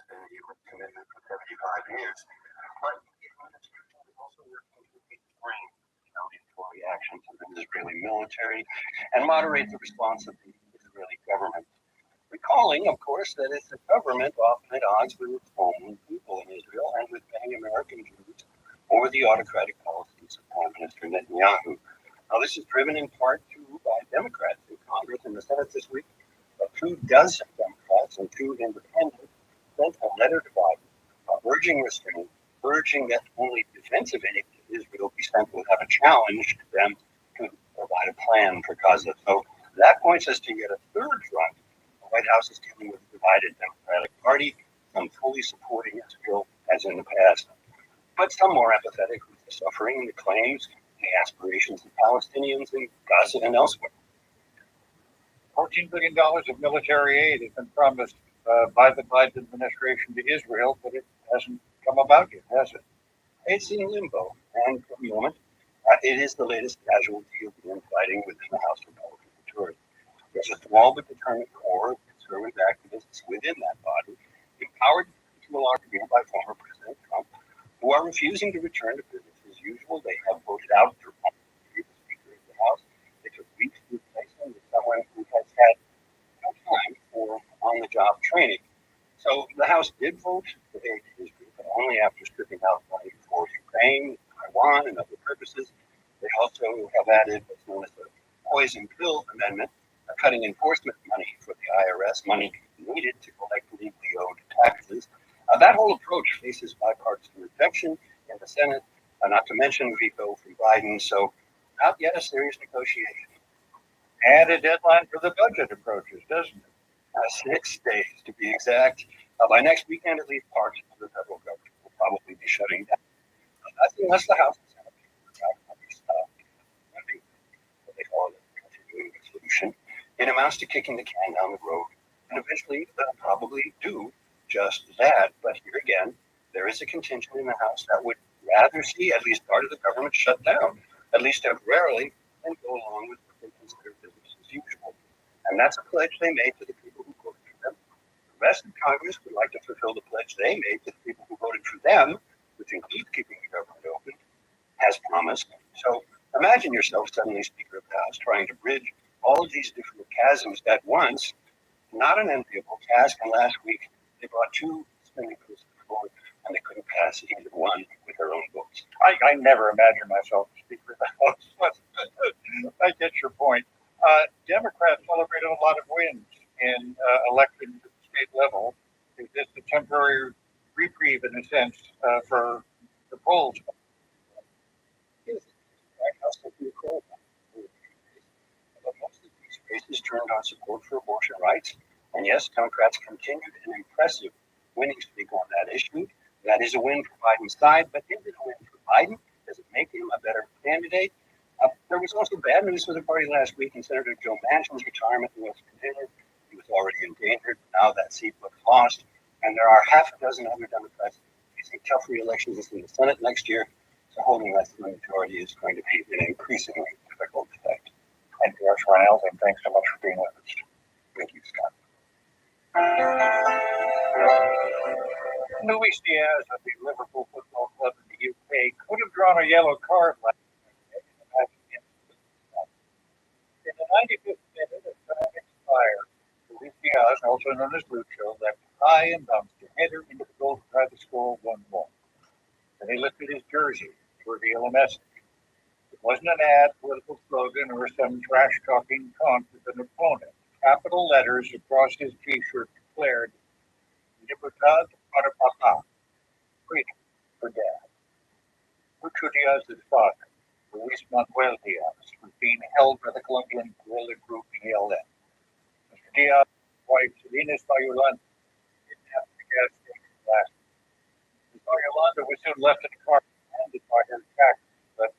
been a commitment for 75 years. But the administration is also working to bring retaliatory action to the Israeli military and moderate the response of the Israeli government. Recalling, of course, that it's a government often at odds with its own people in Israel and with many American Jews over the autocratic policies of Prime Minister Netanyahu. Now, this is driven in part by Democrats in Congress and the Senate this week. 24 Democrats and 2 independents sent a letter to Biden urging restraint, urging that only defensive aid to Israel be sent without a challenge to them to provide a plan for Gaza. So that points us to yet a third front. The White House is dealing with a divided Democratic Party, some fully supporting Israel as in the past, but some more apathetic with the suffering, the claims, the aspirations of Palestinians in Gaza and elsewhere. $14 billion of military aid has been promised by the Biden administration to Israel, but it hasn't come about yet, has it? It's in limbo, and for the moment, it is the latest casualty of the infighting within the House Republican majority. There's a small but determined core of conservative activists within that body, empowered to a large degree by former President Trump, who are refusing to return to business as usual. They have voted out their Speaker of the House. It took weeks to replace him with someone who has had no time for on-the-job training. So the House did vote to aid Israel, but only after stripping out money for Ukraine, Taiwan, and other purposes. They also have added what's known as the poison pill amendment, cutting enforcement money for the IRS, money needed to collect legally owed taxes. That whole approach faces bipartisan rejection in the Senate, not to mention veto from Biden. So not yet a serious negotiation. And a deadline for the budget approaches, doesn't it? 6 days to be exact. By next weekend, at least parts of the federal government will probably be shutting down. Unless the House and Senate funding what they call a continuing resolution. It amounts to kicking the can down the road, and eventually they'll probably do just that. But here again, there is a contingent in the House that would rather see at least part of the government shut down, at least temporarily, and go along with what they consider business as usual. And that's a pledge they made to the people who voted for them. The rest of Congress would like to fulfill the pledge they made to the people who voted for them, which includes keeping the government open, as promised. So imagine yourself suddenly Speaker of the House trying to bridge all of these different chasms at once. Not an enviable task. And last week, they brought 2 spending bills to the floor, and they couldn't pass either one with their own votes. I never imagined myself Speaker of the House. I get your point. Democrats celebrated a lot of wins in elections at the state level. Is this a temporary reprieve, in a sense, for the polls? But most of these races turned on support for abortion rights. And yes, Democrats continued an impressive winning streak on that issue. That is a win for Biden's side, but is it a win for Biden? Does it make him a better candidate? There was also bad news for the party last week in Senator Joe Manchin's retirement in West Virginia. He was already endangered. Now that seat looks lost. And there are half a dozen other Democrats facing tough re-elections in the Senate next year. So holding less than a majority is going to be an increasingly difficult effect. NPR's Ron Elvin, thanks so much for being with us. Thank you, Scott. Luis Diaz of the Liverpool Football Club in the UK could have drawn a yellow card last night in the match against Scotland. In the 95th minute, as time expired, Luis Diaz, also known as Lucho, left high and bounced a header into the goal to try to score 1-1. Then he lifted his jersey to reveal a message. It wasn't an ad, political slogan, or some trash-talking taunt with an opponent. Capital letters across his T-shirt declared, Libertad para Papa, freedom for Dad. Lucho Diaz's father, Luis Manuel Diaz, was being held by the Colombian guerrilla group ELN. Mr. Diaz's wife, Selena Yolanda, kidnapped the gas station last week. Yolanda was soon left in the car handed by her attackers, but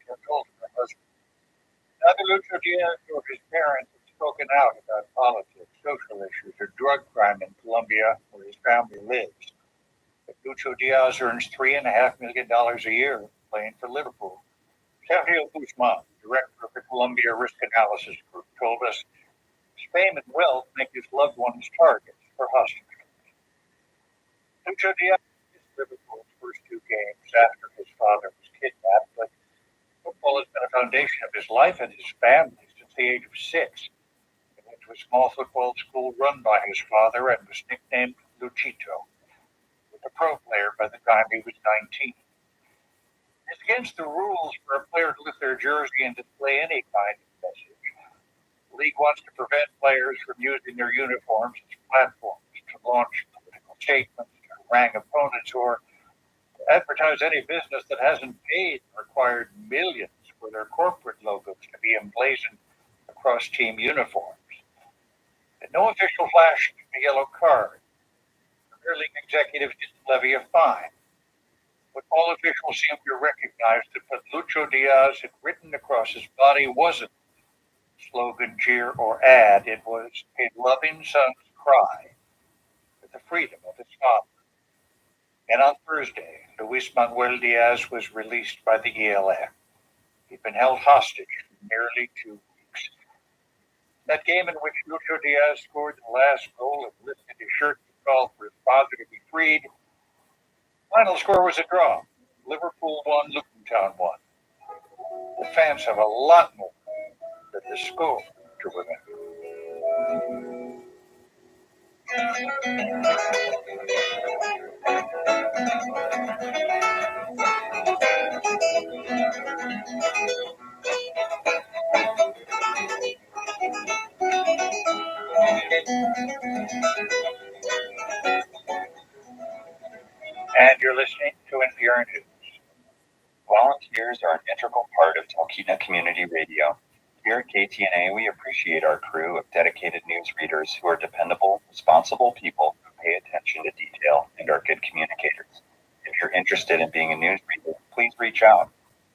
she told her husband. Neither Lucho Diaz nor his parents had spoken out about politics, social issues, or drug crime in Colombia, where his family lives. But Lucho Diaz earns $3.5 million a year playing for Liverpool. Sergio Guzman, director of the Colombia Risk Analysis Group, told us his fame and wealth make his loved ones targets for hostages. Lucho Diaz missed Liverpool's first two games after his father was kidnapped, but football has been a foundation of his life and his family since the age of 6. He went to a small football school run by his father and was nicknamed Luchito. He was a pro player by the time he was 19. It's against the rules for a player to lift their jersey and display any kind of message. The league wants to prevent players from using their uniforms as platforms to launch political statements, to harangue opponents, or to advertise any business that hasn't paid and required millions for their corporate logos to be emblazoned across team uniforms. And no official flashed a yellow card. The Premier League executives didn't levy a fine. Football officials seem to recognize that what Lucho Diaz had written across his body wasn't slogan, cheer, or ad. It was a loving son's cry for the freedom of his father. And on Thursday, Luis Manuel Diaz was released by the ELF. He'd been held hostage for nearly 2 weeks. That game in which Lucho Diaz scored the last goal and lifted his shirt to call for his father to be freed, final score was a draw. Liverpool won, Luton Town won. The fans have a lot more than the score to remember. And you're listening to NPR News. Volunteers are an integral part of Talkeetna Community Radio. Here at KTNA, we appreciate our crew of dedicated news readers who are dependable, responsible people who pay attention to detail and are good communicators. If you're interested in being a news reader, please reach out.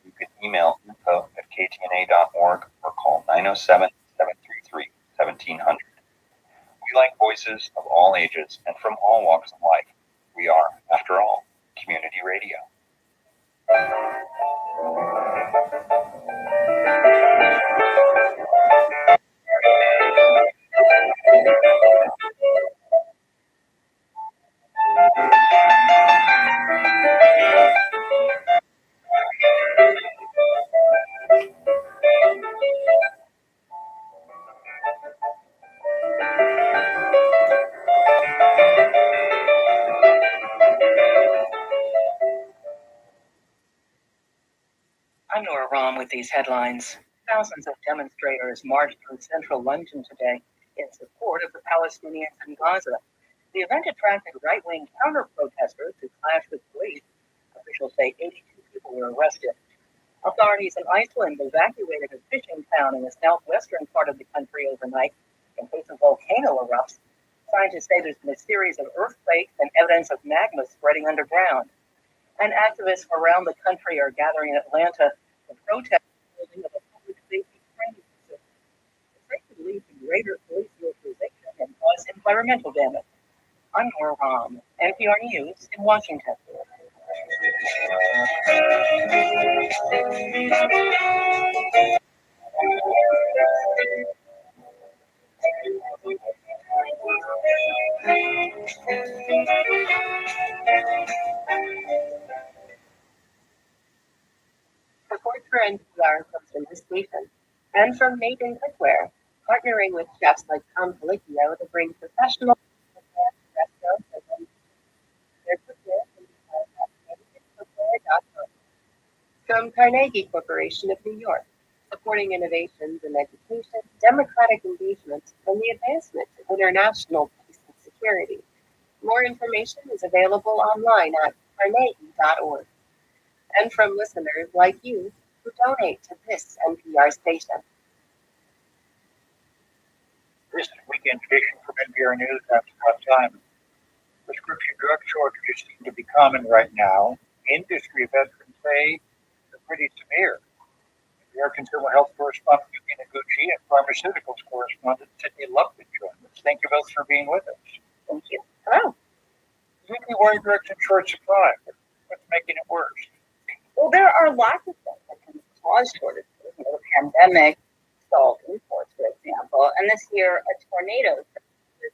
You can email info@ktna.org or call 907-733-1700. We like voices of all ages and from all walks of life. We are, after all, community radio. I'm Nora Rahm with these headlines. Thousands of demonstrators marched through central London today in support of the Palestinians in Gaza. The event attracted right-wing counter-protesters who clashed with police. Officials say 82 people were arrested. Authorities in Iceland evacuated a fishing town in the southwestern part of the country overnight in case a volcano erupts. Scientists say there's been a series of earthquakes and evidence of magma spreading underground. And activists around the country are gathering in Atlanta to protest the building of a public safety training facility. It's said to lead to greater police militarization and cause environmental damage. I'm Nora Rahm, NPR News in Washington. Support for NPR comes from this station and from Nathan Cookware, partnering with chefs like Tom Colicchio to bring professional restaurants and their cookware can be found at nathancookware.com. From Carnegie Corporation of New York, supporting innovations in education, democratic engagement, and the advancement of international peace and security. More information is available online at carnegie.org. And from listeners like you who donate to this NPR station. This is Weekend Edition from NPR News. That's about time. Prescription drug shortages seem to be common right now. Industry veterans say they're pretty severe. NPR consumer health correspondent Yuki Noguchi and pharmaceuticals correspondent Sydney Lupton join us. Thank you both for being with us. Thank you. Hello. Usually why drugs in short supply? What's making it worse? Well, there are lots of things that can cause shortages. The pandemic stalled imports, for example, and this year a tornado the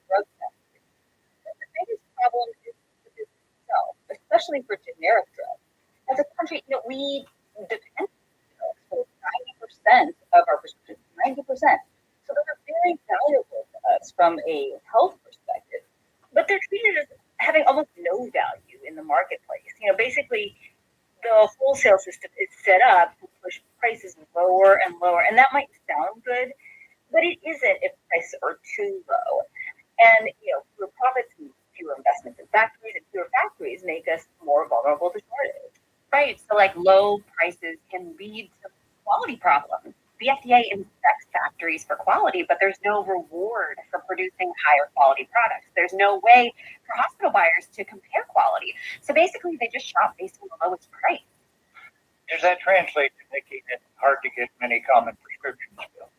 drug factory. The biggest problem is the business especially for generic drugs. As a country, we depend on drugs for 90% of our prescriptions, 90%. So those are very valuable to us from a health perspective. But they're treated as having almost no value in the marketplace. Basically, the wholesale system is set up to push prices lower and lower. And that might sound good, but it isn't if prices are too low. And, fewer profits mean fewer investments in factories, and fewer factories make us more vulnerable to shortage. Right. So, like, low prices can lead to quality problems. The FDA inspects factories for quality, but there's no reward for producing higher quality products. There's no way for hospital buyers to compare quality. So basically, they just shop based on the lowest price. Does that translate to making it hard to get many common prescriptions filled?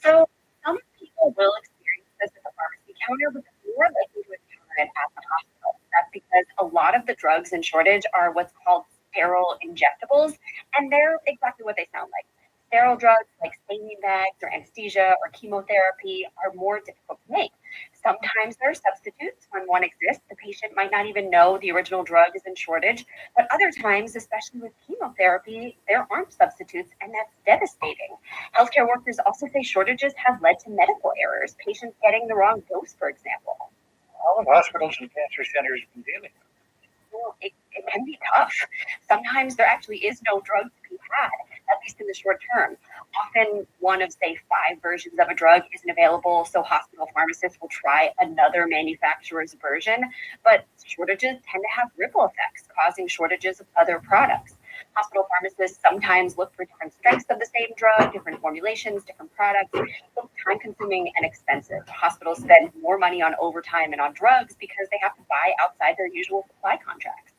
So some people will experience this at the pharmacy counter, but they're more likely to encounter it at the hospital. That's because a lot of the drugs in shortage are what's called sterile injectables, and they're exactly what they sound like. Sterile drugs like saline bags or anesthesia or chemotherapy are more difficult to make. Sometimes there are substitutes. When one exists, the patient might not even know the original drug is in shortage. But other times, especially with chemotherapy, there aren't substitutes, and that's devastating. Healthcare workers also say shortages have led to medical errors, patients getting the wrong dose, for example. How have hospitals and cancer centers been dealing with It can be tough. Sometimes there actually is no drug to be had, at least in the short term. Often one of, say, 5 versions of a drug isn't available, so hospital pharmacists will try another manufacturer's version. But shortages tend to have ripple effects, causing shortages of other products. Hospital pharmacists sometimes look for different strengths of the same drug, different formulations, different products. It's time-consuming and expensive. Hospitals spend more money on overtime and on drugs because they have to buy outside their usual supply contracts.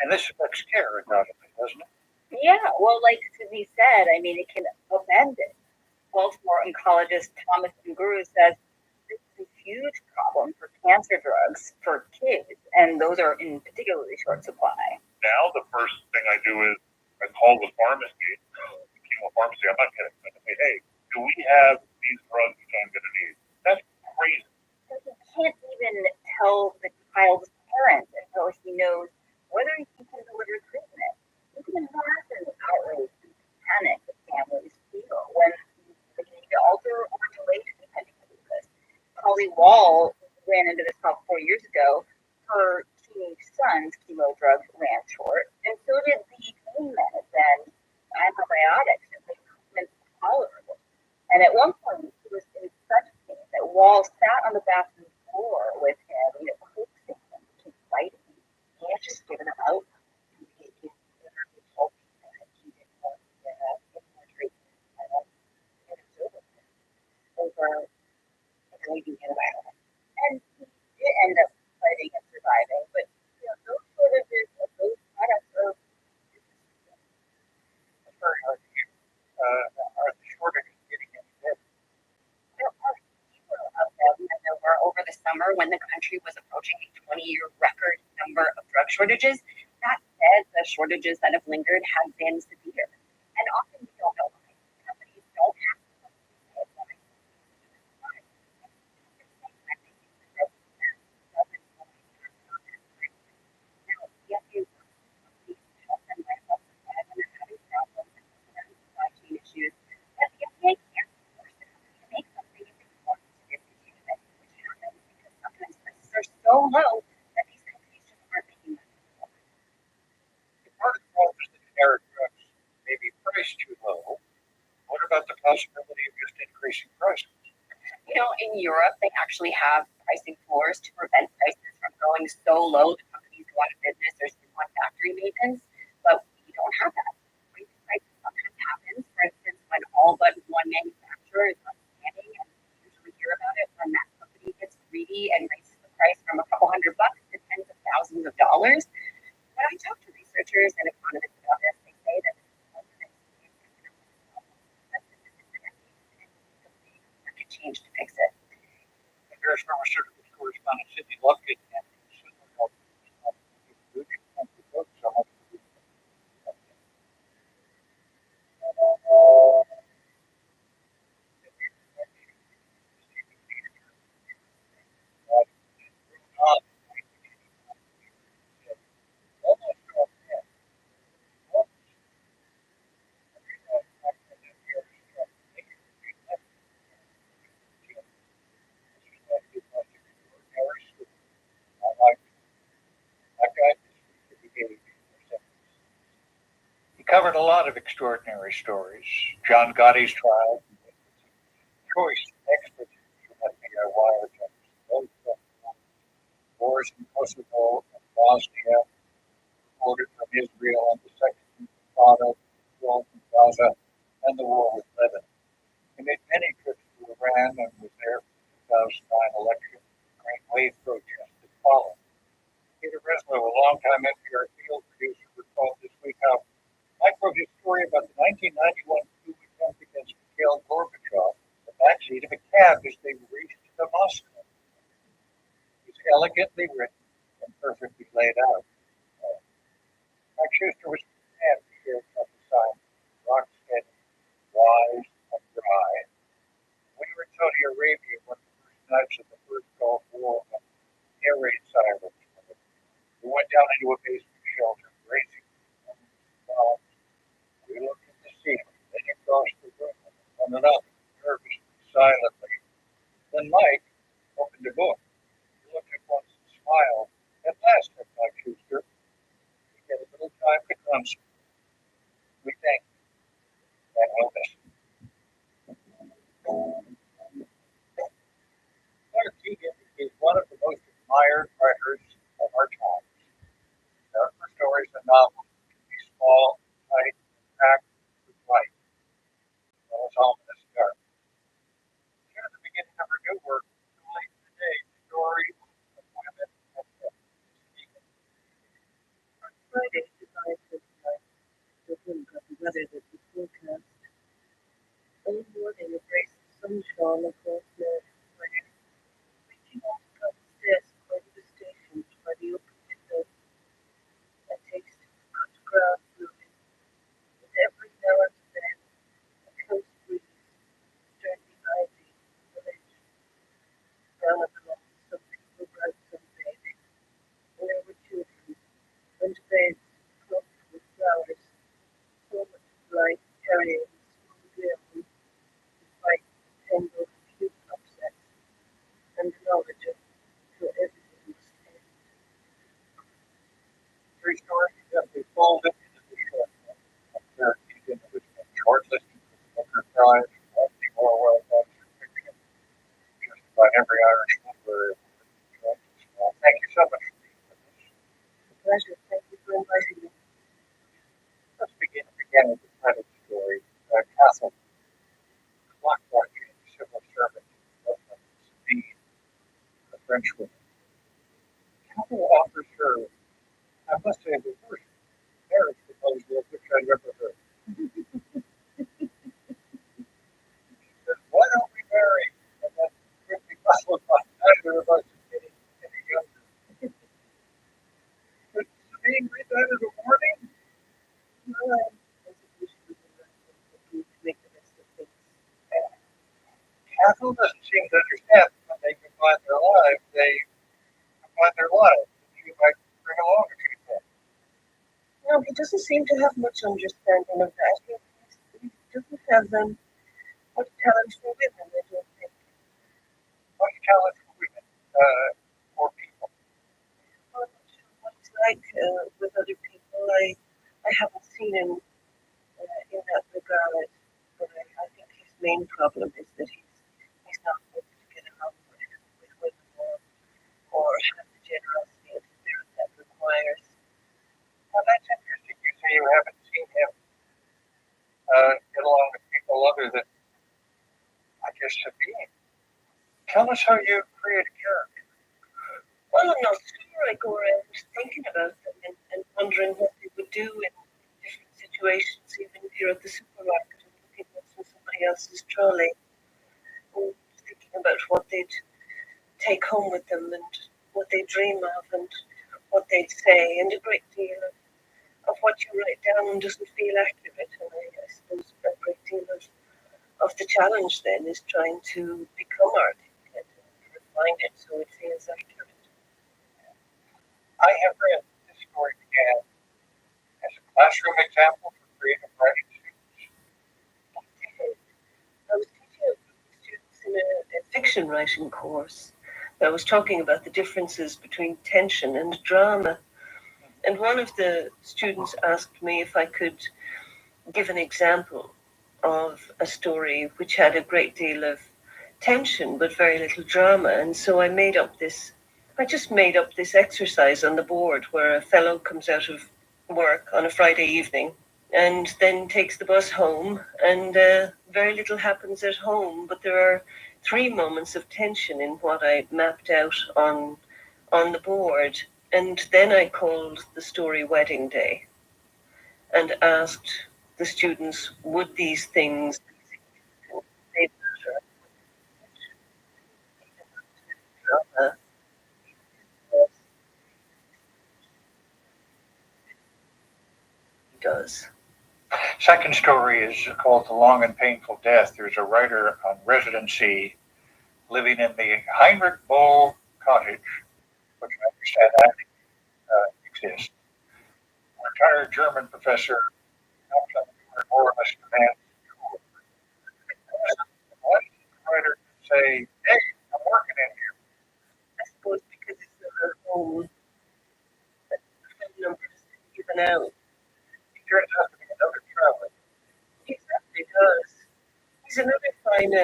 And this affects care, undoubtedly, doesn't it? Yeah, well, like Sydney said, I mean, it can upend it. Baltimore oncologist Thomas Nguru says this is a huge problem for cancer drugs for kids, and those are in particularly short supply. Now, the first thing I do is I call the pharmacy, the chemo pharmacy. I'm not kidding. I say, hey, do we have these drugs that I'm going to need? That's crazy. You can't even tell the child's parent until he knows whether he can deliver treatment. You can imagine the outrage and panic that families feel when they need to alter or delay treatment because of this. Holly Wall ran into this about 4 years ago. Her teenage son's chemo drugs ran short, and so did the pain medicine, antibiotics, and they weren't tolerable. And at one point, he was in such pain that Wall sat on the bathroom floor with him, coaxing him to keep fighting. He had just given him out. He literally told me that he didn't want to get more treatment, and it was over leaving him out. And he did end up fighting and surviving, but those shortages of those products are Very hard to hear. Are the shortages getting any better? there are fewer of them than there were over the summer when the country was approaching a 20-year record number of drug shortages. That said, the shortages that have lingered have been severe. And often we don't know why. Companies don't have to say why. Now, the FDA companies help them ramp up supply when they're having problems and supply chain issues. But the FDA can't force the company to make something if they want to discontinue it, which happens because sometimes prices are so low that these companies just aren't making money anymore. If part of the problem is the generic drugs may be priced too low, what about the possibility of just increasing prices? In Europe, they actually have pricing floors to prevent prices from going so low that companies go out of business or do on factory maintenance, but we don't have that. Raising prices sometimes happens, for instance, when all but one manufacturer is outstanding, and we usually hear about it when that company gets greedy and raises the price from a couple $100 to tens of thousands of dollars. When I talk to researchers and economists about this, they say that this is one of the market change to fix it. Here's pharmaceuticals correspondent Sydney Lufkin and consumer health correspondent. Thank you both so much for being here. covered a lot of extraordinary stories. John Gotti's trial, choice expertise from FBI wiretaps, wars in Kosovo and Bosnia, reported from Israel and the Second Intifada, the war in Gaza, and the war with Lebanon. He made many trips to Iran and was there for the 2009 election, great wave protest that followed. Peter Breslow, a longtime NPR field producer, recalled this week how Mike wrote his story about the 1991 coup attempt against Mikhail Gorbachev, the backseat of a cab as they raced to Moscow. It's elegantly written and perfectly laid out. Mike Schuster was prepared to hear from the sign, rock steady, wise, and dry. We were in Saudi Arabia one of the first nights of the first Gulf War when air raid sirens. We went down into a basement shelter, racing. We looked at the ceiling, then across the room, on another, nervously, silently. Then Mike opened a book. He looked at once and smiled. At last, said Mike Schuster, we get a little time to concentrate. We thank you, and we'll miss you. Clark Keegan is one of the most admired writers of our time. Her stories and novels can be small, tight, packed with light. Well, it's ominous dark. Here at the beginning of her new work, Too Late in the Day, Stories of Women and Men. On Friday, July 29th, the wind got the weather that was forecast. All morning it raced sunshine across the square, reaching off the top stairs over the station by the open window. I tasted the cut grass moving, with every now and then a close breeze stirred the ivy in the village. Down at the lawn, some people were out sunbathing, and there were children, and beds clogged with flowers, so much light carrying smoothly on, despite the tangle of cute upsets, and the knowledge of how everything must end. Three stories that we folded into the short one. Clark Keegan was shortlisted for the Booker Prize, Anthony Orwell Webster Fiction. Just about every Irish library. Thank you so much for being with us. A pleasure. Thank you for inviting me. Let's begin again with the credit story. Castle, clock-watching civil servant, Sabine, the French woman. Castle offers her, I must say, the worst marriage proposal of which I've ever heard. She says, why don't we marry? And then quickly followed by neither of us is getting any younger. Could Sabine read that as a warning? Well, I suppose she was in that to make the best of things. Castle doesn't seem to understand that when they combine their lives, they combine their lives. She might bring along a few things. No, he doesn't seem to have much understanding of that. He doesn't have much talent for women, I don't think. Much talent for women, or people. I'm not sure what he's like with other people. I haven't seen him in that regard, but I think his main problem is that he's not able to get along with women or have the generosity and spirit that requires. Well, that's interesting. You say you haven't seen him get along with people other than, I guess, Sabine. Tell us how you create a character. Well, I'm not sure. I go around thinking about them and wondering what they would do in different situations, even if you're at the supermarket and looking what's in somebody else's trolley, and thinking about what they'd take home with them and what they dream of and what they'd say, and a great deal of what you write down doesn't feel accurate. And I suppose a great deal of the challenge then is trying to become articulate and refine it so it feels accurate. I have read this story began as a classroom example for creative writing students. I was teaching a group of students in a fiction writing course. I was talking about the differences between tension and drama. And one of the students asked me if I could give an example of a story which had a great deal of tension but very little drama. And so I just made up this exercise on the board where a fellow comes out of work on a Friday evening and then takes the bus home, and very little happens at home, but there are three moments of tension in what I mapped out on the board. And then I called the story Wedding Day and asked the students, would these things they matter? Drama does. Second story is called The Long and Painful Death. There's a writer on residency living in the Heinrich Boll cottage, which I understand exists. A retired German professor helps them more or less demand tour. Why does the writer say, hey, I'm working in here? I suppose because it's not a home, but the phone number is given out. He turns out to be another traveler. He exactly does. He's another fine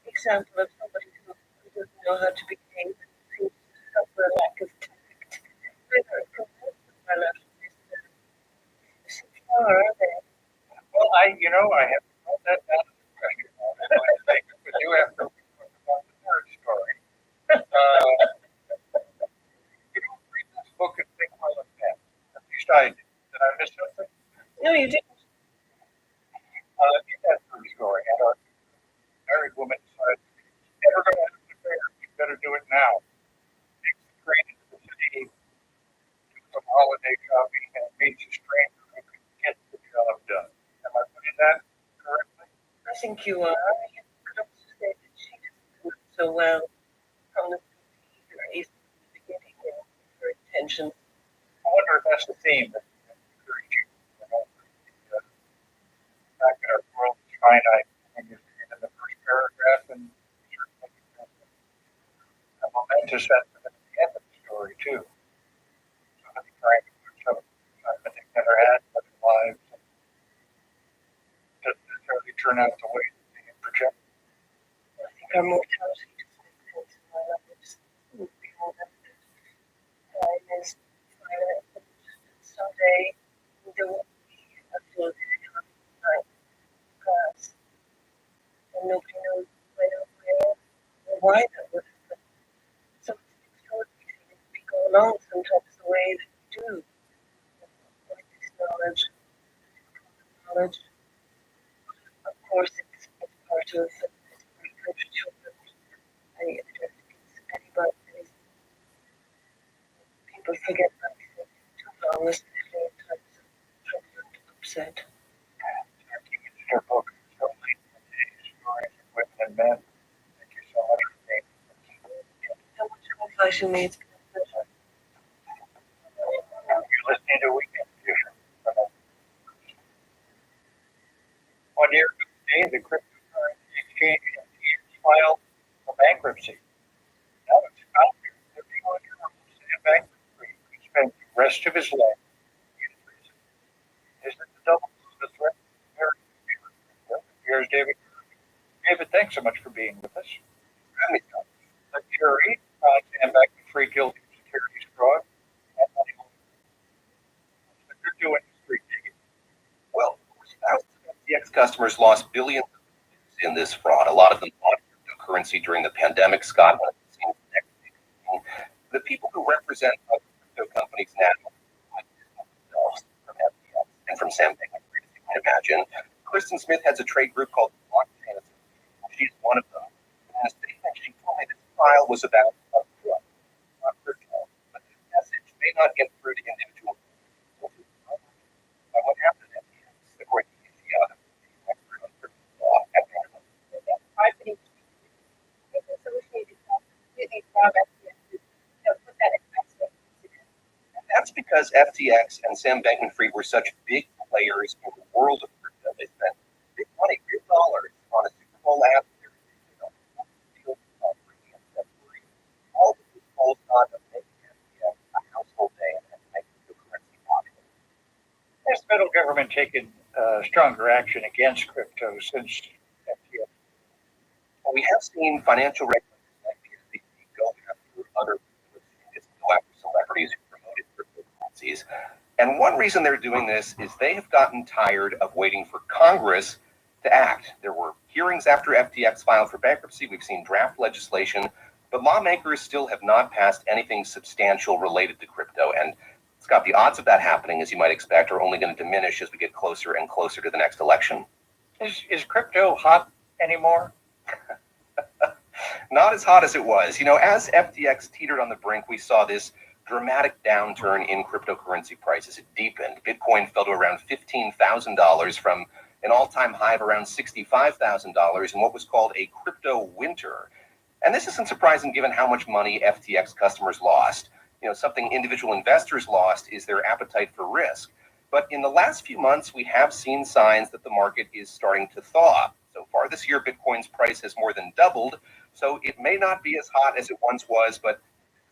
example of somebody who doesn't know how to behave and seems to suffer a lack of tact. Whether it comes out of my life is so far, are they? Well, I haven't thought that down as a question. I'm going to take it with you after we talk about the third story. You don't read this book and think well of that. At least I did. Did I miss something? No, you didn't. In that third story, and our married woman decides she's never going to have an affair. She better do it now. Takes the train into the city, do some holiday shopping, and meets a stranger who can get the job done. Am I putting that correctly? I think you are. You could also say that she doesn't do it so well from the either beginning in her intentions. I wonder if that's the theme that encourages you. The fact that our world is finite, and you see it in the first paragraph, and certainly a momentous sentiment at the end of the story too. Somebody trying to put something that are had in their lives and doesn't necessarily turn out the way that they had projected. I think our mortality just makes sense in our lives. We all know that time is finite, and someday there will be a full time pass, and nobody knows when or where or why that would happen. So it's extraordinary that we go along sometimes the way that we do, with this knowledge. Of course, it's part of for children. I don't think it's anybody. People forget that too long, especially in times of trouble and upset. It's your book. So late in the day, stories of women and men. Thank you so much for being with us. So much for inviting me. It's been a pleasure. You're listening to Weekend Edition. 1 year ago today, the cryptocurrency exchange filed for bankruptcy. Now it's founder, 31-year-old Sam Bankman-Fried, who spent the rest of his life in prison. Is it the double the threat to American future? Here's David. David, thanks so much for being with us. The jury found Sam Bankman-Fried guilty of securities fraud and money laundering. What's the crypto industry digging? Well, thousands of FTX customers lost billions in this fraud. A lot of them bought cryptocurrency during the pandemic. Scott, one of the scenes next thing. The people who represent other crypto companies now, like themselves from FTX and from Sam Bankman-Fried, as you can imagine. Kristen Smith has a trade group called Blockchain. She's one of them. In a statement, she told me this trial was about a drug, not crypto, but the message may not get through to individuals. What happened at FTX, according to the expert on crypto law at Anchorage. I think it's associated with a product to put that in perspective. That's because FTX and Sam Bankman-Fried were such big players in the world of crypto. They spent big money, real dollars, on a Super Bowl ad. All the people on to make FTX a household name and make cryptocurrency popular. Has the federal government taken stronger action against crypto since FTX. Well, we have seen financial regulators like the SEC go after other go after celebrities who promoted cryptocurrencies. And one reason they're doing this is they have gotten tired of waiting for Congress to act. There were hearings after FTX filed for bankruptcy. We've seen draft legislation, but lawmakers still have not passed anything substantial related to crypto. And Scott, the odds of that happening, as you might expect, are only going to diminish as we get closer and closer to the next election. Is crypto hot anymore? Not as hot as it was. As FTX teetered on the brink, we saw this dramatic downturn in cryptocurrency prices. It deepened. Bitcoin fell to around $15,000 from an all-time high of around $65,000 in what was called a crypto winter. And this isn't surprising given how much money FTX customers lost. Something individual investors lost is their appetite for risk. But in the last few months, we have seen signs that the market is starting to thaw. So far this year, Bitcoin's price has more than doubled. So it may not be as hot as it once was, but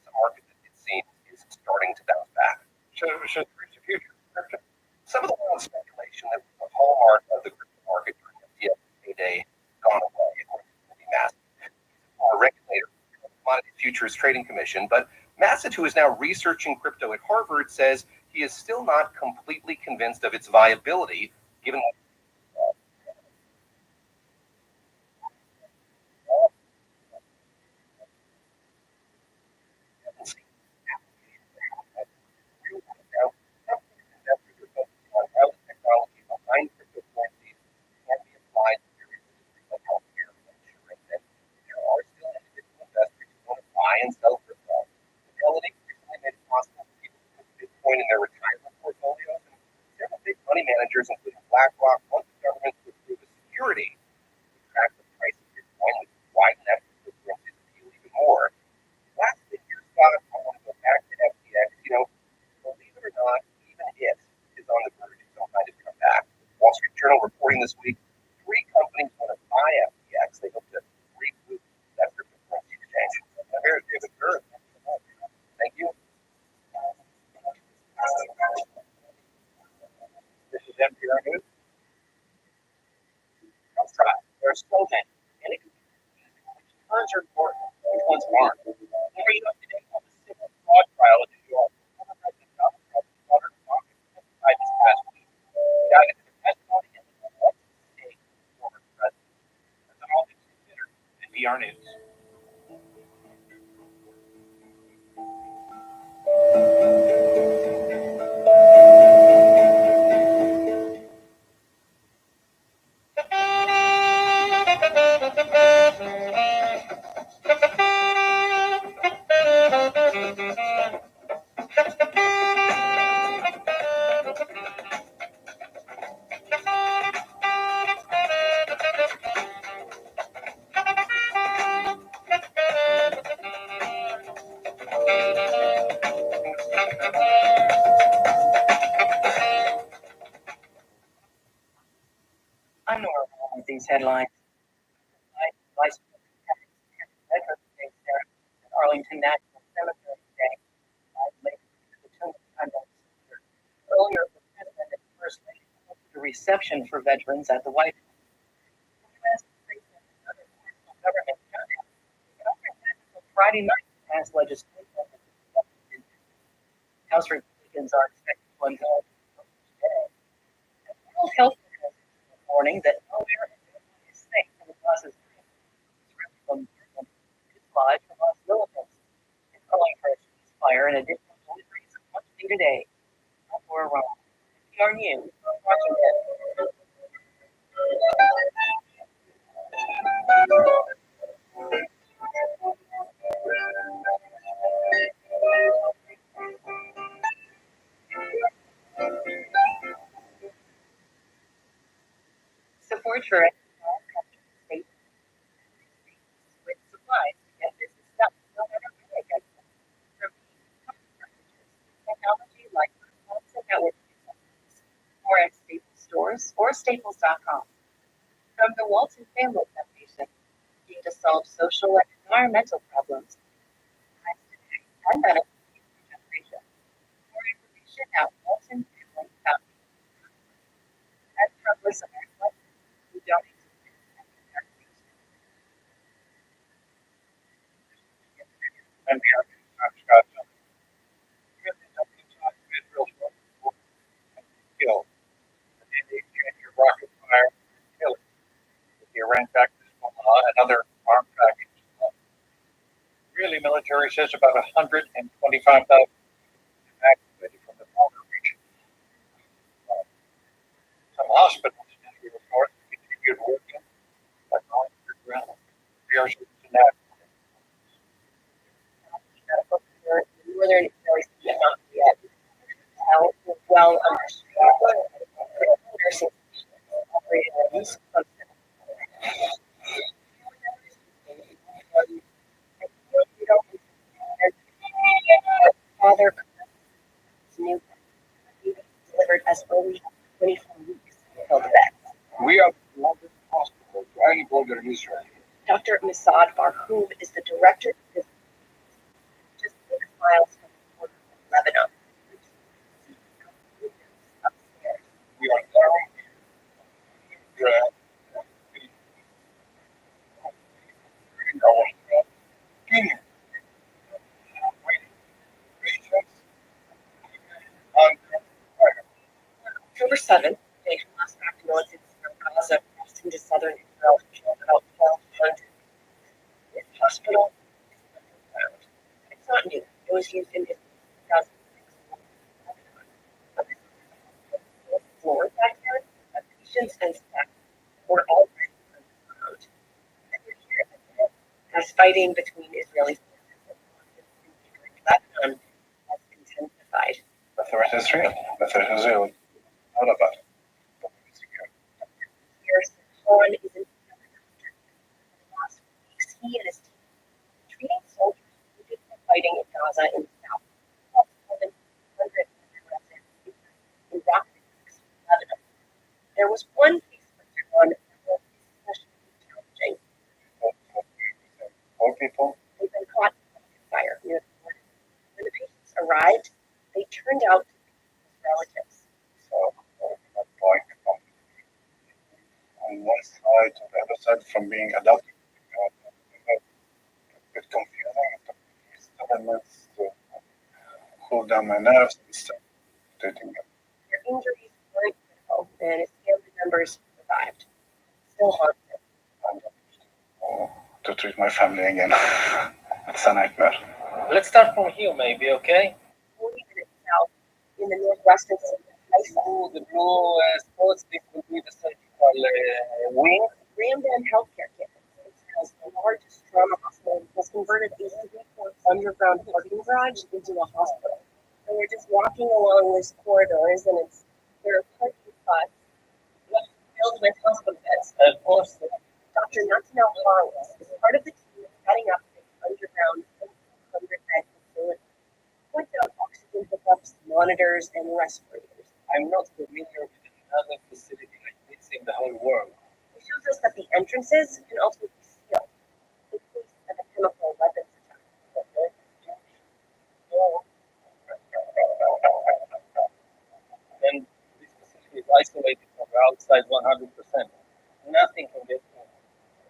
the market, it seems, is starting to bounce back. So there's a future for crypto. Some of the wild speculation that was the hallmark of the crypto market during FTX heyday gone away. It will be massive. Our regulator, the Commodity Futures Trading Commission, but Massett, who is now researching crypto at Harvard, says he is still not completely convinced of its viability, given technology behind cryptocurrencies can be applied to various industries like healthcare and insurance. And there are still individual investors who want to buy and sell crypto. Fidelity recently made it possible for people to put Bitcoin in their retirement portfolios, and several big money managers, including BlackRock, want the government to approve a security to track the price of Bitcoin, which would widen that cryptocurrency's appeal even more. Lastly, here's Scott. I want to go back to FTX. Believe it or not, even it is on the verge of some kind of comeback. Wall Street Journal reporting this week, 3 companies want to buy FTX. They hope to reboot that cryptocurrency exchange. Here's David Kerr. Thank you. This is NPR News. Let's try. There are so many. And which terms are important, which ones aren't. Where are you up to date on the civil fraud trial in New York? Former President Donald Trump ordered Congress to testify this past week. He got into the testimony and what's at stake for the former president. That's all things considered. NPR News. I'm Nora with these headlines. Vice President Veterans Day ceremony at Arlington National Cemetery today. Later, the tomb of conduct. Earlier, the President and First Lady hosted a reception for veterans at the White House. The U.S. President and other national government countries. Congress had until Friday night to pass legislation. House Republicans are expected to unveil today. And the World Health Organization is warning that nowhere is safe from the causes from dislodge from Los militants. It's calling for a ceasefire and additional deliveries of much needed aid. Not for Iran. NPR News, Washington. Support for state with supplies to get business done, no matter where they get them. From technology like phones and network systems, or at Staples stores or Staples.com. From the Walton Family Foundation, aim to solve social and environmental problems and benefit future generations. More information at Walton Family Foundation. says about 125,000 evacuated from the border region. Some hospitals in the north continued working like on underground. There's that. Northern Israeli is not yet well understood. Nursing operated at least father new delivered as early as 24 weeks until the death. We are the largest hospital for any border in Israel. Dr. Masad Barhoum is the director of this just 6 miles from the border of Lebanon. Upstairs. We are very October 7th, the last act militants from Gaza crossed into southern Israel and killed about 1,200. This hospital is underground. It's not new. It was used in 2006. The floor back there, patients and staff were already underground. As fighting between Israeli forces and Lebanon has intensified. The threat is real. The threat is real. All about it. Here, Khan is in the last weeks. He and his team treating soldiers wounded from fighting in Gaza in the south. More than 100 residents in Rockland, Lebanon. There was one case for Khan that was especially challenging. 4 people. They've been caught in fire near the border. When the patients arrived, they turned out to be his relatives. So, like on one side to the other side from being adopted. A bit confusing. It took me 7 months to cool down my nerves and start treating them. Their injuries weren't critical, and his family members survived. Still haunted. To treat my family again. It's a nightmare. Let's start from here, maybe, okay? 40 minutes south in the northwestern city of Haifa. The blue spots, this will be the surgical wing. Ramdan Healthcare Campus, which has the largest trauma hospital, has converted a 3-foot underground parking garage into a hospital. And we're just walking along these corridors, and there are parking spots filled with hospital beds. Of course, Dr. Natanel Harless is part of the team setting up this underground 1,500-bed facility. Points out oxygen hookups, monitors, and respirators. I'm not familiar with another facility like this in the whole world. It shows us that the entrances can also be sealed in case of a chemical weapons attack. And this facility is isolated from the outside 100%. Nothing can get in.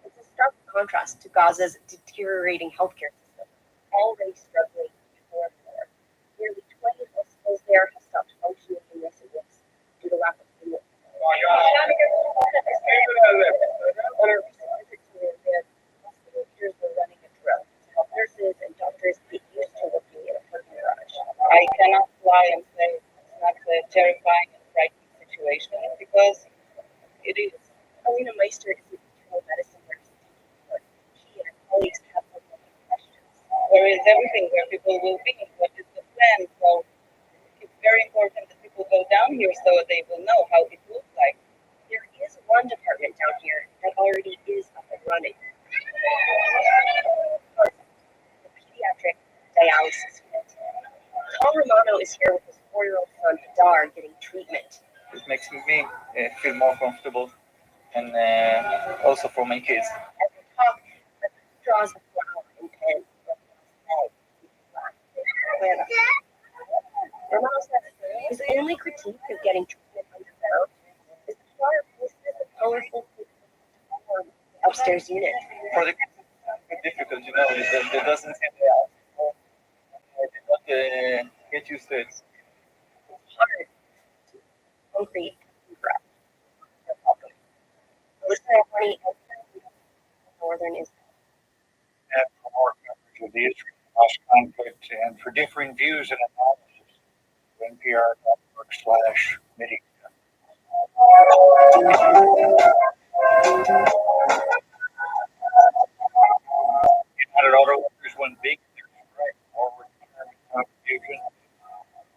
It's a stark contrast to Gaza's deteriorating healthcare system, already struggling before war. Nearly 20 hospitals there have stopped functioning in recent weeks due to lack of funding. On our recent visit to Ramdan, hospital peers were running a drill to help nurses and doctors get used to working in a parking garage. I cannot lie and say it's not a terrifying and frightening situation because it is. Alina Meister is an internal medicine nurse. She and her colleagues have a lot of questions. There is everything where people will be. What is the plan? So it's very important that people go down here so they will know how it looks like. There is one department down here that already is up and running. The pediatric dialysis unit. Paul Romano is here with his 4-year-old son Hadar getting treatment. It makes me feel more comfortable and also for my kids. As we talk, the draws a flower and pen. Romano says his only critique of getting treatment underground is the flower places a colorful upstairs unit. For the kids, it's difficult, you know, it doesn't seem they not get used to it. It's hard to concrete grass. Listener Honey, northern Israel. And for more coverage of the Israeli cause conflict, and for differing views and analysis. NPR.org/MIDI. United Auto Workers won big in their strike. More retirement contributions.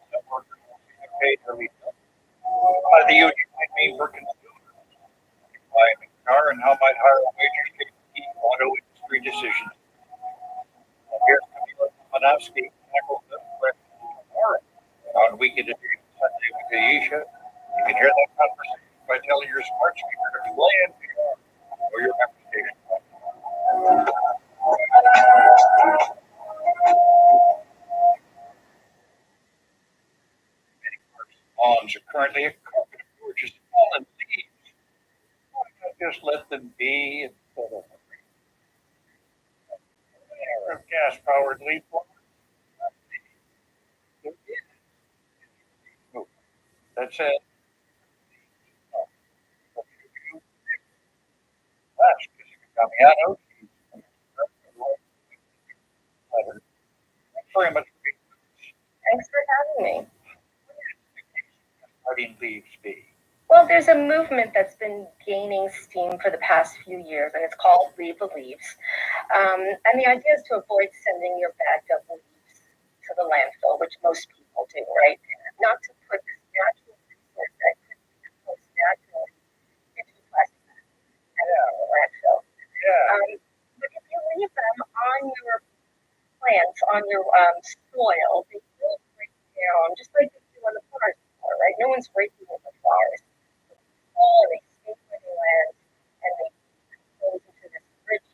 Some workers will see their pay early. The union might mean for consumers buying a car and how might higher wages shape key auto industry decisions. Here's Camila Manowski tackles this question tomorrow on Weekend Edition Sunday with Aisha. You can hear that conversation by telling your smart speaker to play NPR or your member station. Many parks' lawns are currently a carpet of gorgeous fallen leaves. Why not just let them be instead of of gas-powered leaf blowers? That's it. That's Damiano. Thanks very much for being with us. Thanks for having me. Starting leaves be. Well, there's a movement that's been gaining steam for the past few years, and it's called Leave the Leaves. And the idea is to avoid sending your bagged up leaves to the landfill, which most people do, right? Not to put this natural resource that could be composed naturally into a plastic bag and the landfill. Yeah. But if you leave them on your plants, on your soil, they will break down, just like they do on the forest floor, right? No one's raking in the flowers. They stay where they land, and they goes into this rich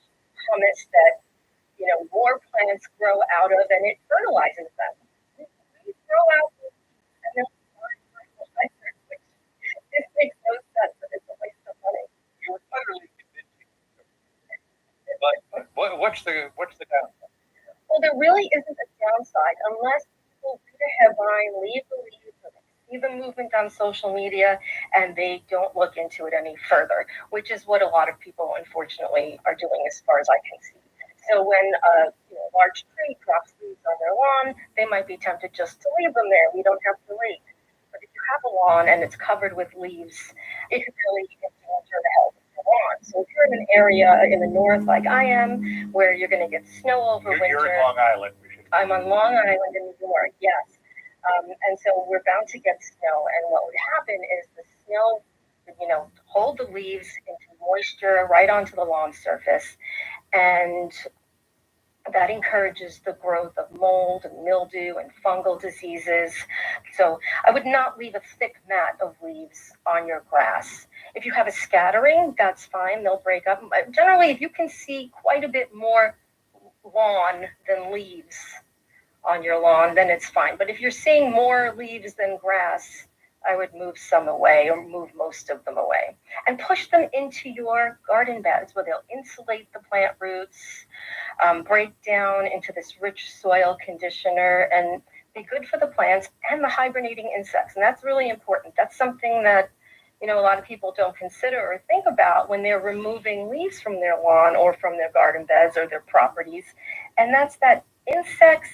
humus that more plants grow out of, and it fertilizes them. We throw out the leaves, and then we find fertilizer, which this makes no sense, but it's a waste of money. You were utterly convincing. But what's the downside? Well, there really isn't a downside unless people read a headline, leave the leaves, or they see the movement on social media, and they don't look into it any further, which is what a lot of people, unfortunately, are doing as far as I can see. So when a large tree drops leaves on their lawn, they might be tempted just to leave them there. We don't have to wait. But if you have a lawn and it's covered with leaves, it could really endanger the health of your lawn. So if you're in an area in the north like I am, where you're going to get snow over winter. You're in Long Island. I'm on Long Island in New York, yes. And so we're bound to get snow. And what would happen is the snow would, hold the leaves into moisture right onto the lawn surface. And that encourages the growth of mold and mildew and fungal diseases. So I would not leave a thick mat of leaves on your grass. If you have a scattering, that's fine. They'll break up. Generally, if you can see quite a bit more lawn than leaves on your lawn, then it's fine. But if you're seeing more leaves than grass, I would move some away or move most of them away and push them into your garden beds where they'll insulate the plant roots, break down into this rich soil conditioner, and be good for the plants and the hibernating insects. And that's really important. That's something that a lot of people don't consider or think about when they're removing leaves from their lawn or from their garden beds or their properties. And that's that insects,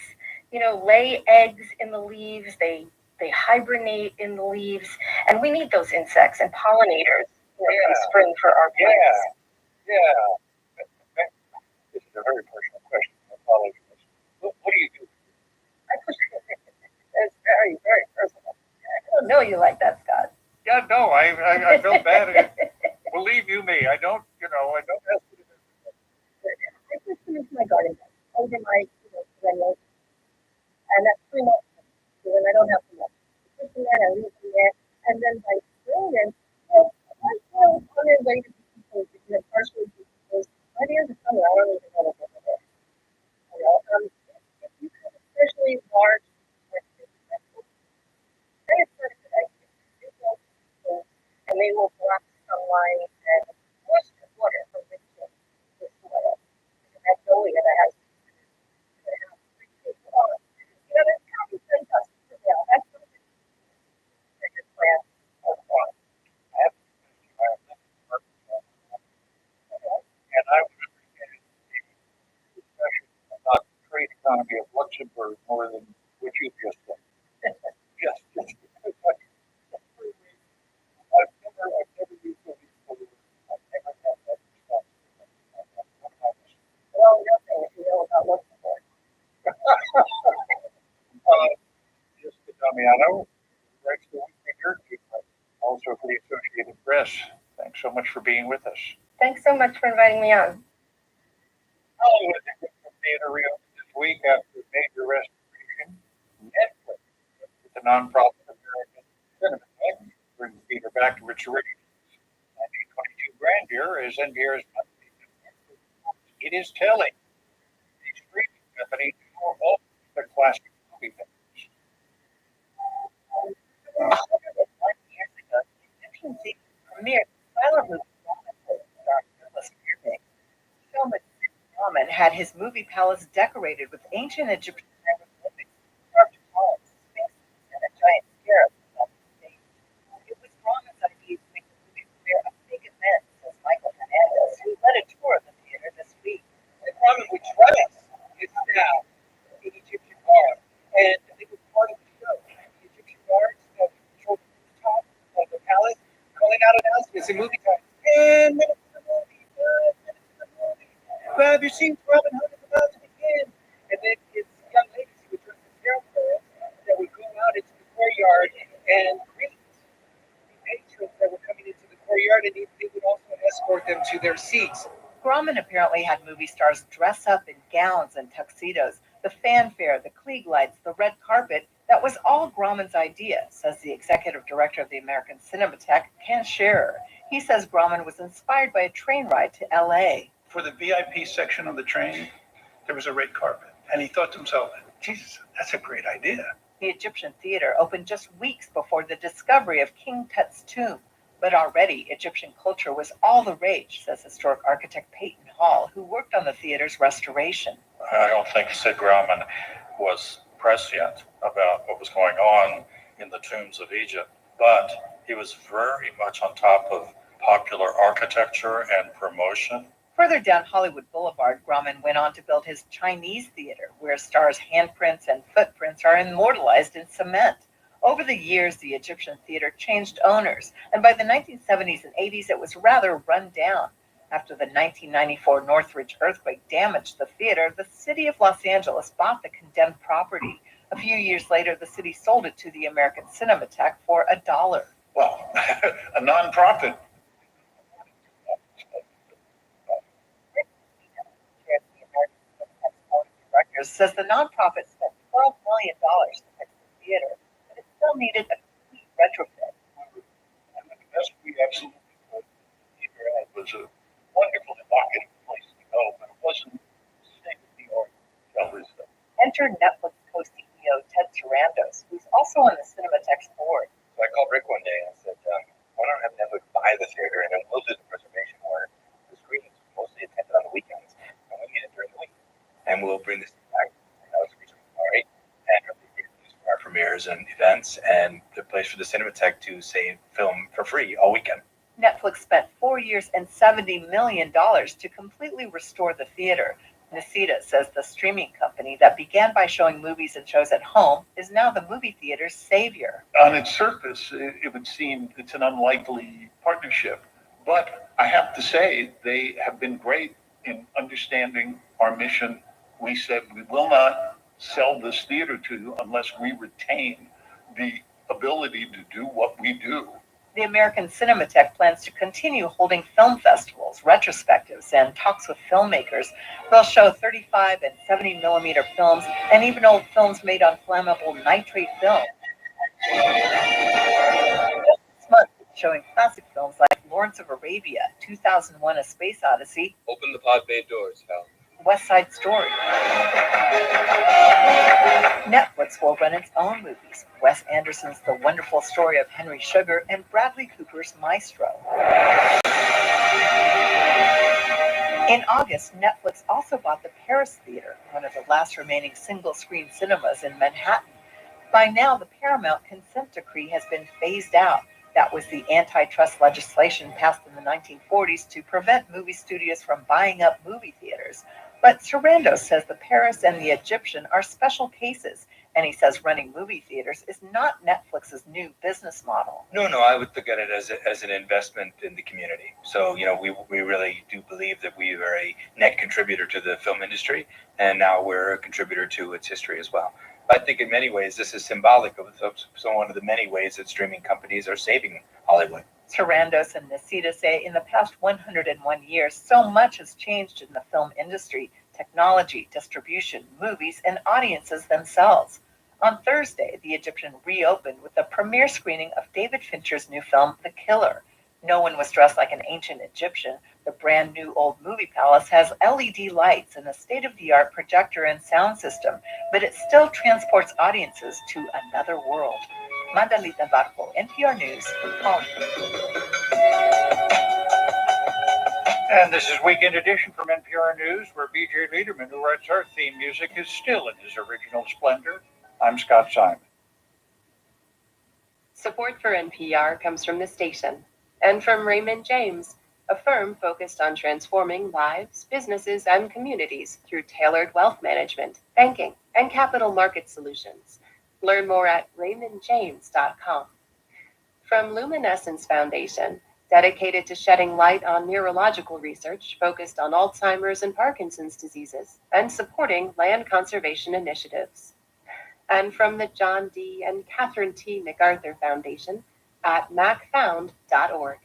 lay eggs in the leaves. They hibernate in the leaves, and we need those insects and pollinators in the spring for our plants. Yeah. This is a very personal question. I apologize. What do you do? It's very, very personal. I don't know you like that, Scott. Yeah, no, I feel bad. Believe you me, I don't have to do this. I push them into my garden bed, over my perennials, and that's pretty much when I don't have to much. I push them there, I leave them there, and then by spring, and on their way to be composed, partially decomposed. By the end of summer, I don't even know what they're there. If you have especially large, then it's not a good idea. They won't decompose, and they will block sunlight and moisture, water from reaching the soil. And that area that has that's common sense us to prevail. That's something that your plant or farm. And I would understand the discussion about trade economy be a Luxembourg more than what you just said. Yes. I've never used those before. I've never had that response. Well, nothing if you know about Luxembourg. Just Damiano, writes the Weekly Journey, also for the Associated Press. Thanks so much for being with us. Thanks so much for inviting me on. Hollywood Theater reopened this week after major restoration. Netflix, the nonprofit American Cinematheque, brings the theater back to its original 1922 grandeur as NPR's monthly. It is telling. The streaming company will own the classic movie venues. 1 years ago, the Egyptian theater premiered the silent movie starring Nicholas Pearson. Showman Rahman had his movie palace decorated with ancient Egyptian hieroglyphics, carved columns, sphinxes, and a giant scarab on the stage. It was Rahman's idea to make the movie premiere a big event, says Michael Hernandez, who led a tour of the theater this week. And Robin would dress his staff in Egyptian garb, and they were part of the show. The Egyptian guards that controlled the rooftop of the palace, calling out announcements in movie time. 10 minutes to the movie, 5 minutes to the movie. Grab your seats, Robin Hood is about to begin. And then his young ladies who would dress as scarecrows that would go out into the courtyard and greet the patrons that were coming into the courtyard, and they would also escort them to their seats. Grauman apparently had movie stars dress up in gowns and tuxedos. The fanfare, the Klieg lights, the red carpet, that was all Grauman's idea, says the executive director of the American Cinematheque, Ken Scherer. He says Grauman was inspired by a train ride to L.A. For the VIP section of the train, there was a red carpet. And he thought to himself, Jesus, that's a great idea. The Egyptian theater opened just weeks before the discovery of King Tut's tomb. But already, Egyptian culture was all the rage, says historic architect Peyton Hall, who worked on the theater's restoration. I don't think Sid Grauman was prescient about what was going on in the tombs of Egypt, but he was very much on top of popular architecture and promotion. Further down Hollywood Boulevard, Grauman went on to build his Chinese theater, where stars' handprints and footprints are immortalized in cement. Over the years, the Egyptian theater changed owners, and by the 1970s and 80s, it was rather run down. After the 1994 Northridge earthquake damaged the theater, the city of Los Angeles bought the condemned property. A few years later, the city sold it to the American Cinematheque for $1. Well, a nonprofit. Directors says the nonprofit spent $12 million to fix the theater, but it still needed a complete retrofit. And the best we absolutely could. It was a wonderful, evocative place to go, but it wasn't state of the art television. Enter Netflix co-CEO Ted Sarandos, who's also on the Cinematheque's board. So I called Rick one day and I said, why don't I have Netflix buy the theater and then we'll do the preservation where the screenings mostly attended on the weekends and we need it during the week. And we'll bring this back. And that was the reason all right. And our premieres and events and the place for the Cinematheque to say film for free all weekend. Netflix spent 4 years and $70 million to completely restore the theater. Nisita says the streaming company that began by showing movies and shows at home is now the movie theater's savior. On its surface, it would seem it's an unlikely partnership. But I have to say, they have been great in understanding our mission. We said we will not sell this theater to you unless we retain the ability to do what we do. The American Cinematheque plans to continue holding film festivals, retrospectives, and talks with filmmakers. They'll show 35 and 70 millimeter films and even old films made on flammable nitrate film. This month, it's showing classic films like Lawrence of Arabia, 2001: A Space Odyssey, Open the pod bay doors, Val. West Side Story. Netflix will run its own movies. Wes Anderson's The Wonderful Story of Henry Sugar and Bradley Cooper's Maestro. In August, Netflix also bought the Paris Theater, one of the last remaining single-screen cinemas in Manhattan. By now, the Paramount consent decree has been phased out. That was the antitrust legislation passed in the 1940s to prevent movie studios from buying up movie theaters. But Sarando says the Paris and the Egyptian are special cases, and he says running movie theaters is not Netflix's new business model. No, I would look at it as an investment in the community. So, we really do believe that we are a net contributor to the film industry, and now we're a contributor to its history as well. I think in many ways this is symbolic of one of the many ways that streaming companies are saving Hollywood. Sarandos and Nisita say in the past 101 years, so much has changed in the film industry, technology, distribution, movies, and audiences themselves. On Thursday, the Egyptian reopened with a premiere screening of David Fincher's new film, The Killer. No one was dressed like an ancient Egyptian. The brand new old movie palace has LED lights and a state-of-the-art projector and sound system, but it still transports audiences to another world. Mandalita Barco, NPR News, Hollywood. And this is Weekend Edition from NPR News, where BJ Liederman, who writes our theme music, is still in his original splendor. I'm Scott Simon. Support for NPR comes from the station and from Raymond James, a firm focused on transforming lives, businesses, and communities through tailored wealth management, banking, and capital market solutions. Learn more at raymondjames.com. From Luminescence Foundation, dedicated to shedding light on neurological research focused on Alzheimer's and Parkinson's diseases and supporting land conservation initiatives. And from the John D. and Catherine T. MacArthur Foundation at macfound.org.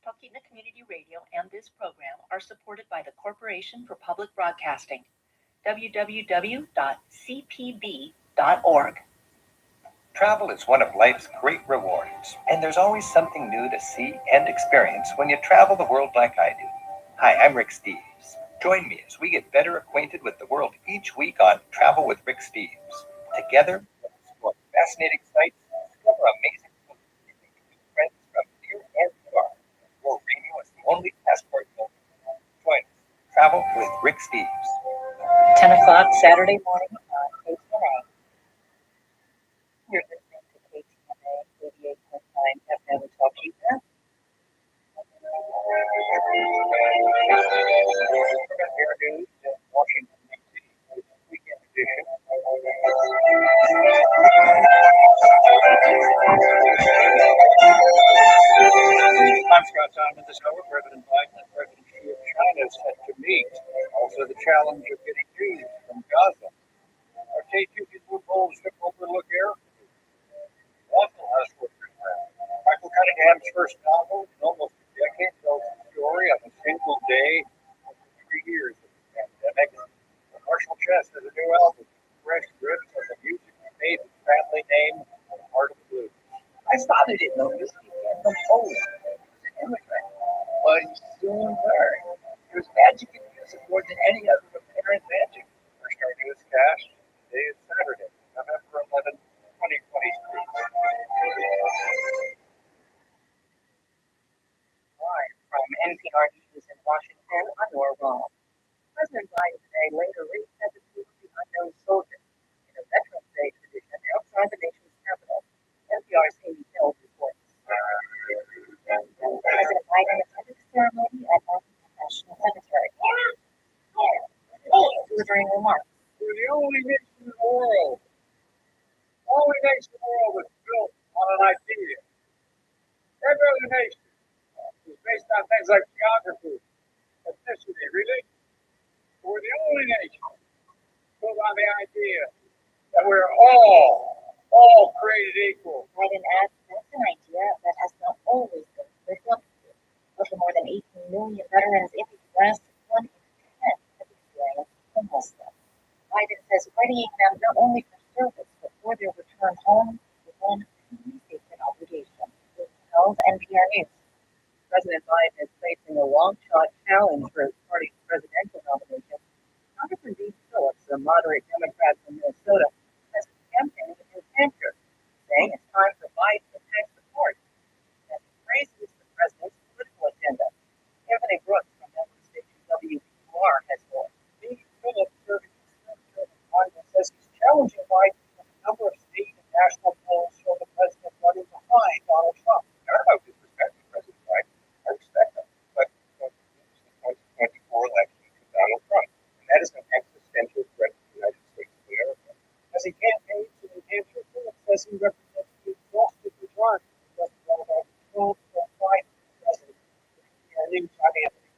Talkeetna Community Radio and this program are supported by the Corporation for Public Broadcasting, www.cpb.org. Travel is one of life's great rewards, and there's always something new to see and experience when you travel the world like I do. Hi, I'm Rick Steves. Join me as we get better acquainted with the world each week on Travel with Rick Steves. Together, we'll explore fascinating sights, discover amazing food, and make new friends from near and far. We'll bring you as the only passport holder. Join us. Travel with Rick Steves. 10 o'clock Saturday morning on KTNA. You're listening to KTNA 88.9 FM in Talkeetna. NPR News in Washington, D.C. Weekend Edition. I'm Scott Simon. This hour, President Biden and President Xi of China set to meet. Also, the challenge of getting news from Gaza. Our K2 people polls took overlook air. Waffle House workers. Michael Cunningham's first novel in almost a decade tells the story of a single day of the 3 years of the pandemic. Marshall Chess has a new album, fresh riffs of the music he made his family name, Heart of the Blues. I started it though this weekend from Poland. He was an immigrant, but he soon learned there's magic in music more than any other apparent magic. First our newscast. Today is Saturday, November 11, 2023. Live from NPR News in Washington, I'm Nora Wall. President Biden today later reset the Tour of the Unknown Soldier in a Veterans Day tradition outside the nation's capital. NPR's Amy Hill reports. President Biden attended the ceremony at Arlington National Cemetery, delivering remarks. We're the only nation in the world. Only nation in the world that's built on an idea. Every other nation is based on things like geography, ethnicity, religion. We're the only nation built on the idea that we're all created equal. Biden adds that's an idea that has not always been lived up to. Of the more than 18 million veterans in the U.S., 12, NPR News. President Biden is facing a long-shot challenge for his party's presidential nomination. Congressman Dean Phillips, a moderate Democrat from Minnesota, has been campaigning in New Hampshire, saying it's time for Biden to pack support and praises the president's political agenda. Anthony Brooks from network station WPUR has more. Dean Phillips, serving as Senator in Congress, says he's challenging Biden because a number of state and national polls show the president running behind Donald Trump. Not about disrespecting President Biden. I respect him, but don't use the 2024 election to Donald Trump. And that is an existential threat to the United States of America. As he campaigns in New Hampshire, Phillips says he represents the exhausted majority who doesn't know about control of Biden president. And news, I'm Anthony.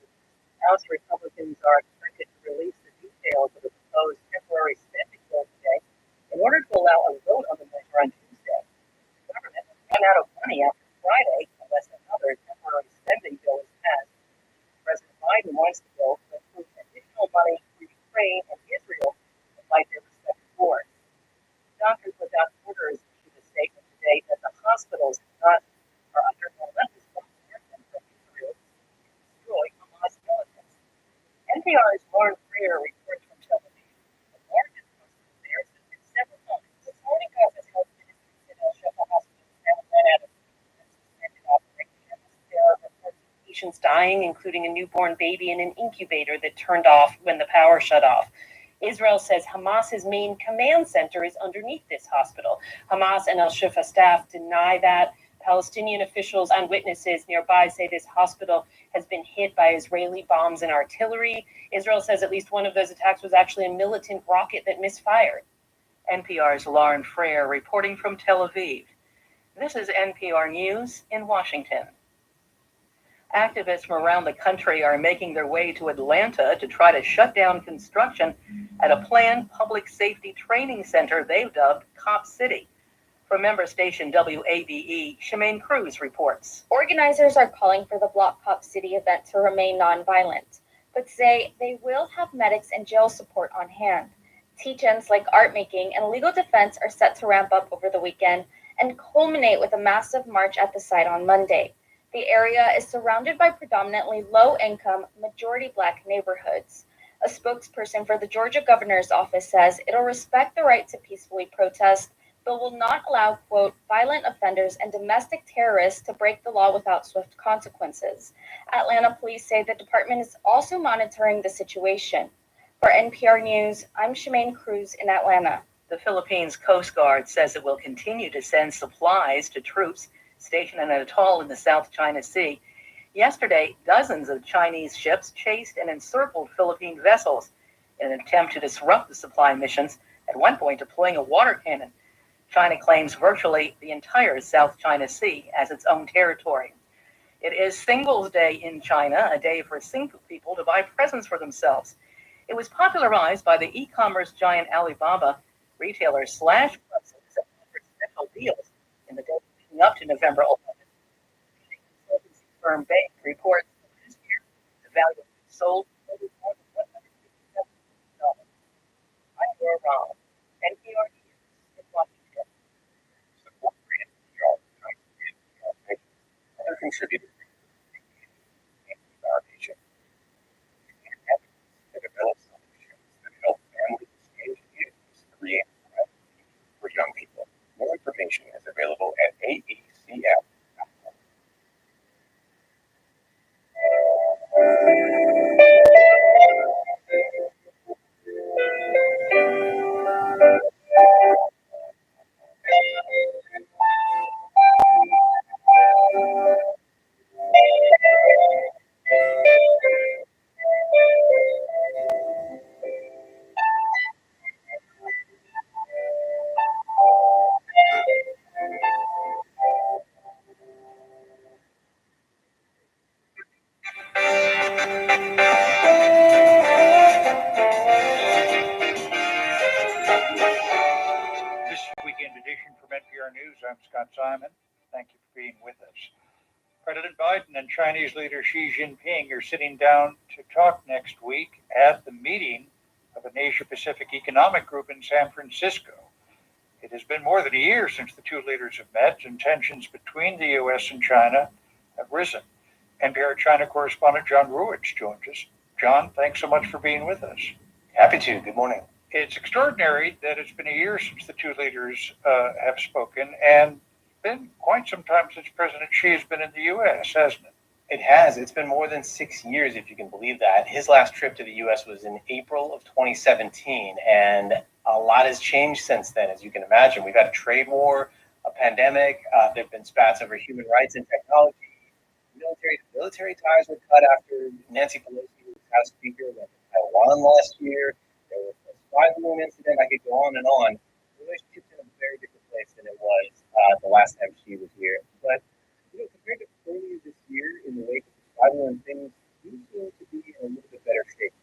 House Republicans are expected to release the details of the proposed temporary spending bill today in order to allow a vote on the measure on Tuesday. The government ran out of money after Friday unless another temporary spending bill is passed. President Biden wants the bill to include additional money for Ukraine and Israel to fight their respective wars. Doctors Without Borders issued a statement today that the hospitals are under relentless bombardment from Israel to destroy Hamas militants. NPR's Lauren Freer reports from Tel Aviv. The largest hospital there has been several times. This morning, Gaza's health ministry said Al-Shifa Hospital now ran out of suspended operation. There are reports of patients dying, including a newborn baby in an incubator that turned off when the power shut off. Israel says Hamas's main command center is underneath this hospital. Hamas and Al-Shifa staff deny that. Palestinian officials and witnesses nearby say this hospital has been hit by Israeli bombs and artillery. Israel says at least one of those attacks was actually a militant rocket that misfired. NPR's Lauren Freer reporting from Tel Aviv. This is NPR News in Washington. Activists from around the country are making their way to Atlanta to try to shut down construction at a planned public safety training center they've dubbed Cop City. From member station WABE, Shemaine Cruz reports. Organizers are calling for the Block Cop City event to remain nonviolent, but say they will have medics and jail support on hand. Teach-ins like art making and legal defense are set to ramp up over the weekend and culminate with a massive march at the site on Monday. The area is surrounded by predominantly low-income, majority Black neighborhoods. A spokesperson for the Georgia governor's office says it'll respect the right to peacefully protest, but will not allow, quote, violent offenders and domestic terrorists to break the law without swift consequences. Atlanta police say the department is also monitoring the situation. For NPR News, I'm Shemaine Cruz in Atlanta. The Philippines Coast Guard says it will continue to send supplies to troops stationed in an atoll in the South China Sea. Yesterday, dozens of Chinese ships chased and encircled Philippine vessels in an attempt to disrupt the supply missions, at one point deploying a water cannon. China claims virtually the entire South China Sea as its own territory. It is Singles Day in China, a day for single people to buy presents for themselves. It was popularized by the e-commerce giant Alibaba. Retailers slashed prices and offered special deals in the day leading up to November 11th. Consultancy firm Bank reports that this year the value of goods sold totaled more than $157 million. I'm Laura Rahm, NPR News in Washington. Support for NPR comes from NPR patients and other contributors to our nation. And advocates that develop solutions that help families and communities create a better future for young people. More information is available at aecf.com. This weekend edition from NPR News, I'm Scott Simon. Thank you for being with us. President Biden and Chinese leader Xi Jinping are sitting down to talk next week at the meeting of an Asia-Pacific Economic Group in San Francisco. It has been more than a year since the two leaders have met, and tensions between the U.S. and China have risen. NPR China correspondent John Ruwitz joins us. John, thanks so much for being with us. Happy to. Good morning. It's extraordinary that it's been a year since the two leaders have spoken, and been quite some time since President Xi has been in the U.S., hasn't it? It has. It's been more than 6 years, if you can believe that. His last trip to the U.S. was in April of 2017, and a lot has changed since then, as you can imagine. We've had a trade war, a pandemic. There have been spats over human rights and technology. Military ties were cut after Nancy Pelosi was House Speaker, went to Taiwan last year. There was a spy balloon incident. I could go on and on. The relationship's in a very different place than it was the last time she was here. But compared to earlier this year, in the wake of the spy balloon, things do seem to be in a little bit better shape.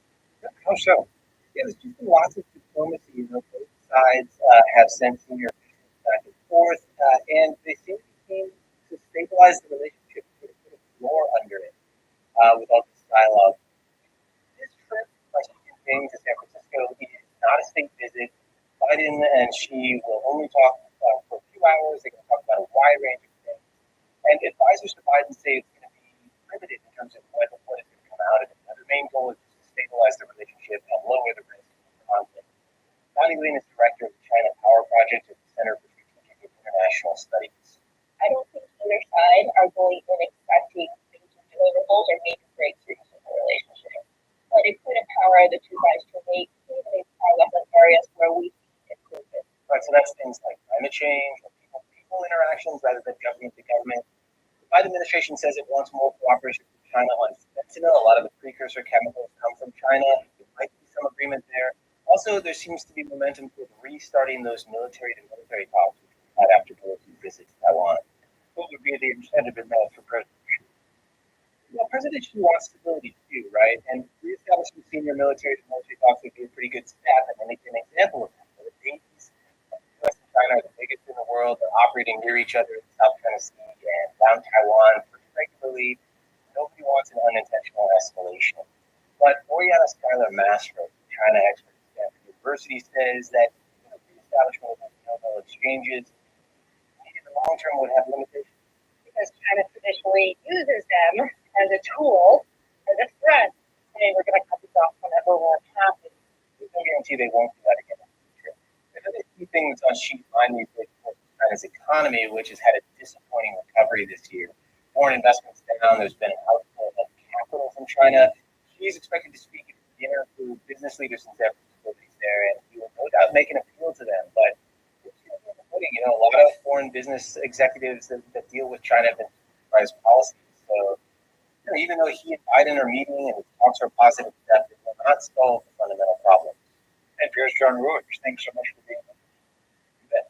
How so? Yeah, there's just been lots of diplomacy. Both sides have sent senior officials back and forth, and they seem to be keen to stabilize the relationship, put a floor under it with all this dialogue. This trip by Xi Jinping to San Francisco is not a state visit. Biden and Xi will only talk for a few hours. They're going to talk about a wide range of things. And advisors to Biden say it's going to be limited in terms of what is going to come out of it. Now, the main goal is to stabilize the relationship and lower the risk of conflict. Bonnie Lin is director of the China Power Project at the Center for Strategic International Studies. I don't think either side are going in expecting major deliverables or major breakthroughs in the relationship. But it could empower the two sides to make even progress in areas where we see improvement. Right, so that's things like climate change or people interactions rather than government to government. The Biden administration says it wants more cooperation with China on fentanyl. A lot of the precursor chemicals come from China. There might be some agreement there. Also, there seems to be momentum toward restarting those military-to-military talks which we had after Pelosi's visit to Taiwan. What would be the incentive in that for President Xi? Well, President Xi wants stability too, right? And reestablishing senior military-to-military talks would be a pretty good step, and an example of that. The Navies, U.S. and China are the biggest in the world. They're operating near each other in the South China Sea and around Taiwan pretty regularly. Nobody wants an unintentional escalation. But Oriana Schuyler Mastro, China expert at Stanford University, says that reestablishment of those exchanges in the long term would have limitations. Because China traditionally uses them as a tool, as a threat. Hey, we're going to cut this off whenever we're happy. There's no guarantee they won't do that again in the future. There's other key things on Xi's mind these days, China's economy, which has had a disappointing recovery this year. Foreign investments down. There's been an outflow of capital from China. She's expected to speak at dinner to business leaders in San Francisco there, and he will no doubt make an appeal to them. But a lot of foreign business executives that deal with China have been surprised policies. So, even though he and Biden are meeting and the talks are positive step, it will not solve the fundamental problems. And here's John Ruwitz. Thanks so much for being with us. You bet.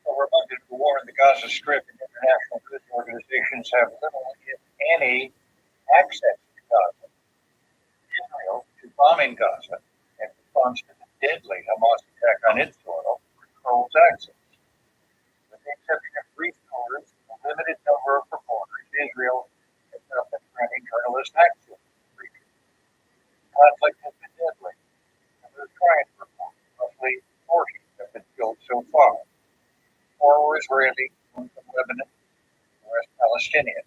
Well, we're reminded of the war in the Gaza Strip, and international goods organizations have little, if any, access to Gaza. Israel is bombing Gaza in response to the deadly Hamas attack on its soil, controls access. With the exception of brief tours, a limited number of reporters, Israel has not been granting journalists access to the region. The conflict has been deadly, and they're trying to report. Roughly 40 have been killed so far. 4 were Israeli, 1 from Lebanon, the rest Palestinian.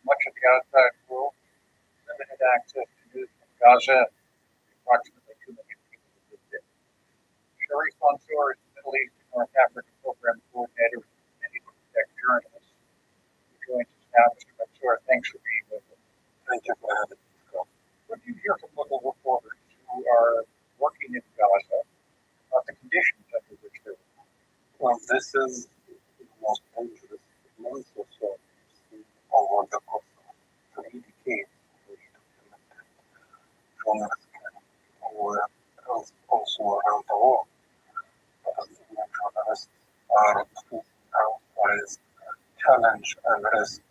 Much of the outside world, limited access to news from Gaza, approximately 2 million people have lived there. Sherry Fonsour is the Middle East and North Africa Program Coordinator with the Committee to Protect Journalists. Who joins us now, Mr. Fonsour. Thanks for being with us. Thank you for having me. What do you hear from local reporters who are working in Gaza about the conditions under which they're working? Well, this is the most dangerous month or so over the course of 3 decades. Journalists can also around the world. Palestinian journalists are facing outsized challenge and risk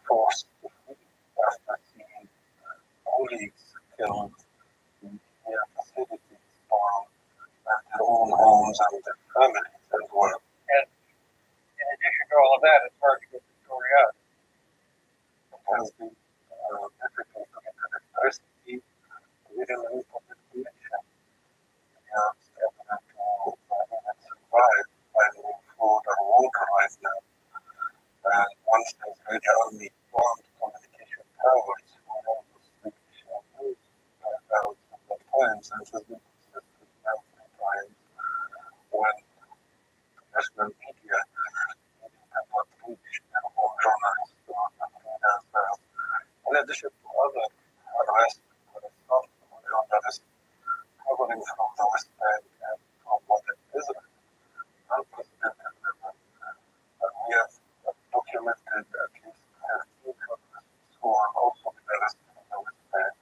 forced to flee after seeing colleagues killed in their facilities or at their own homes and their families as well. And in addition to all of that, it's hard to get the story out. It has been difficult to get the diversity within the political mission Israeli army armed communication towers were also switched on news out several times and has been consistent now 3 times when national media cannot reach their own journalists or as well. In addition to other arrests or assaults on journalists traveling from the West Bank and from what is Israel, unprecedented level. And we have documented at least 13 journalists who are also been arrested in the West Bank,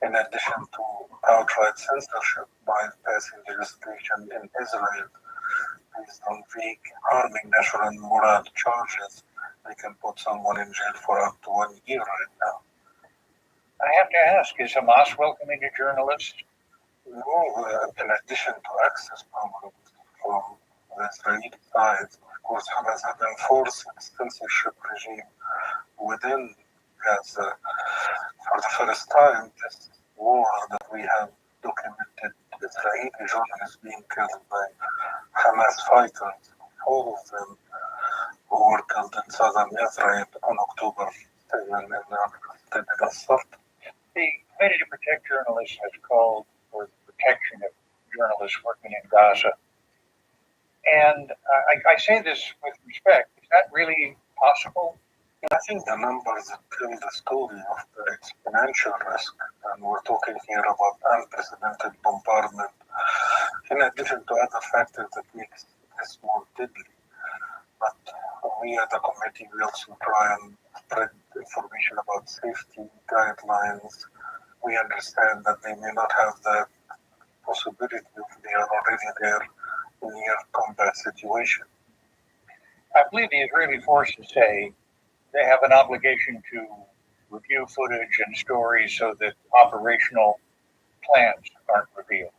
in addition to outright censorship by passing legislation in Israel based on vague, harming national moral charges. They can put someone in jail for up to 1 year right now. I have to ask, is Hamas welcoming a journalist? No, in addition to access problems from the Israeli side, of course, Hamas have enforced its censorship regime within Gaza. For the first time, this war that we have documented Israeli journalists being killed by Hamas fighters, all of them who were killed in southern Israel on October 7 in the assault. The Committee to Protect Journalists has called for the protection of journalists working in Gaza. And I say this with respect. Is that really possible? I think the numbers tell the story of the exponential risk, and we're talking here about unprecedented bombardment, in addition to other factors that makes this more deadly. But we at the committee, we also try and spread information about safety guidelines. We understand that they may not have the possibility if they are already there in near combat situation. I believe the Israeli forces say they have an obligation to review footage and stories so that operational plans aren't revealed.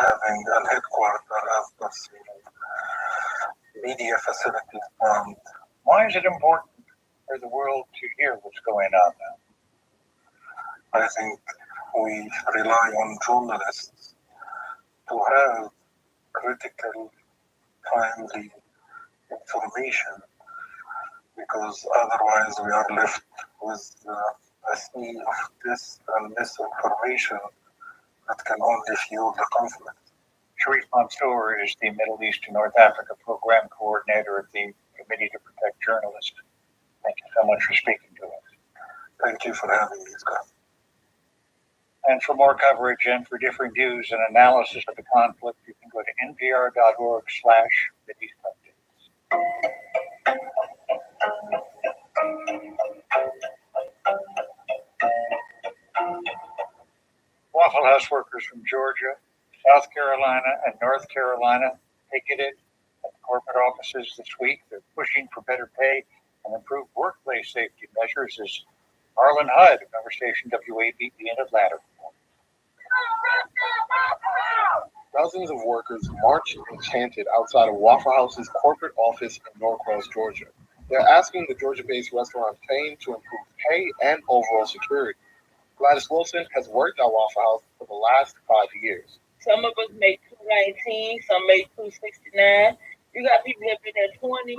Having a headquarters after seeing media facilities bombed. Why is it important for the world to hear what's going on now? I think we rely on journalists to have critical, timely information, because otherwise we are left with a sea of this and misinformation that can only fuel the conflict. Sharif Mansour is the Middle East and North Africa Program Coordinator at the Committee to Protect Journalists. Thank you so much for speaking to us. Thank you for having me, Scott. And for more coverage and for different views and analysis of the conflict, you can go to npr.org/Mideast Updates. Waffle House workers from Georgia, South Carolina, and North Carolina picketed at the corporate offices this week. They're pushing for better pay and improved workplace safety measures, as Marlon Hudd of Number Station WABB in Atlanta. Dozens of workers marched and chanted outside of Waffle House's corporate office in Norcross, Georgia. They're asking the Georgia-based restaurant chain to improve pay and overall security. Gladys Wilson has worked at Waffle House for the last 5 years. Some of us make $2.19, some make $2.69. You got people that have been there 20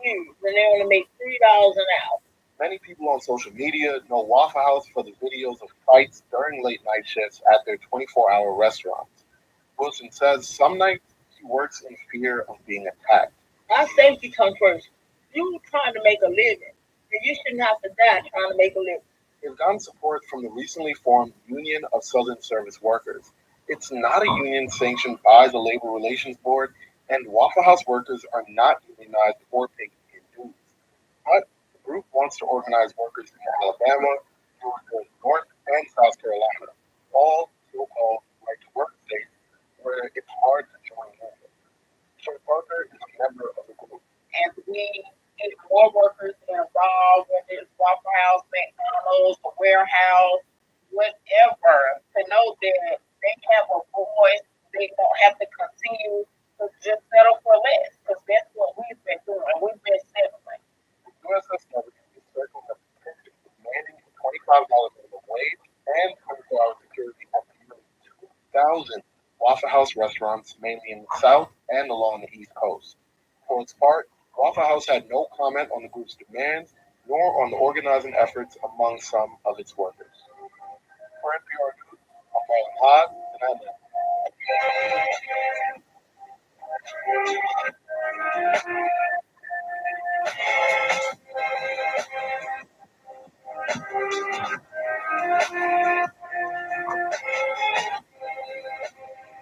years and they only make $3 an hour. Many people on social media know Waffle House for the videos of fights during late night shifts at their 24-hour restaurants. Wilson says some nights he works in fear of being attacked. Our safety comes first. You trying to make a living, and you shouldn't have to die trying to make a living. They've gotten support from the recently formed Union of Southern Service Workers. It's not a union sanctioned by the Labor Relations Board, and Waffle House workers are not unionized or paying dues. But the group wants to organize workers in Alabama, Georgia, North and South Carolina, all so-called right-to-work states where it's hard to join unions. Troy Parker is a member of the group. And we get more workers involved, whether it's Waffle House, McDonald's, a warehouse, whatever, to know that they have a voice. They don't have to continue to just settle for less, because that's what we've been doing. We've been settling. USS Never can be circled up demanding $25 minimum wage and 24-hour security at nearly 2,000 Waffle House restaurants, mainly in the South and along the East Coast. For its part, Waffle House had no comment on the group's demands, nor on the organizing efforts among some of its workers. For NPR News, I'm Marlon Hod, and I'm in.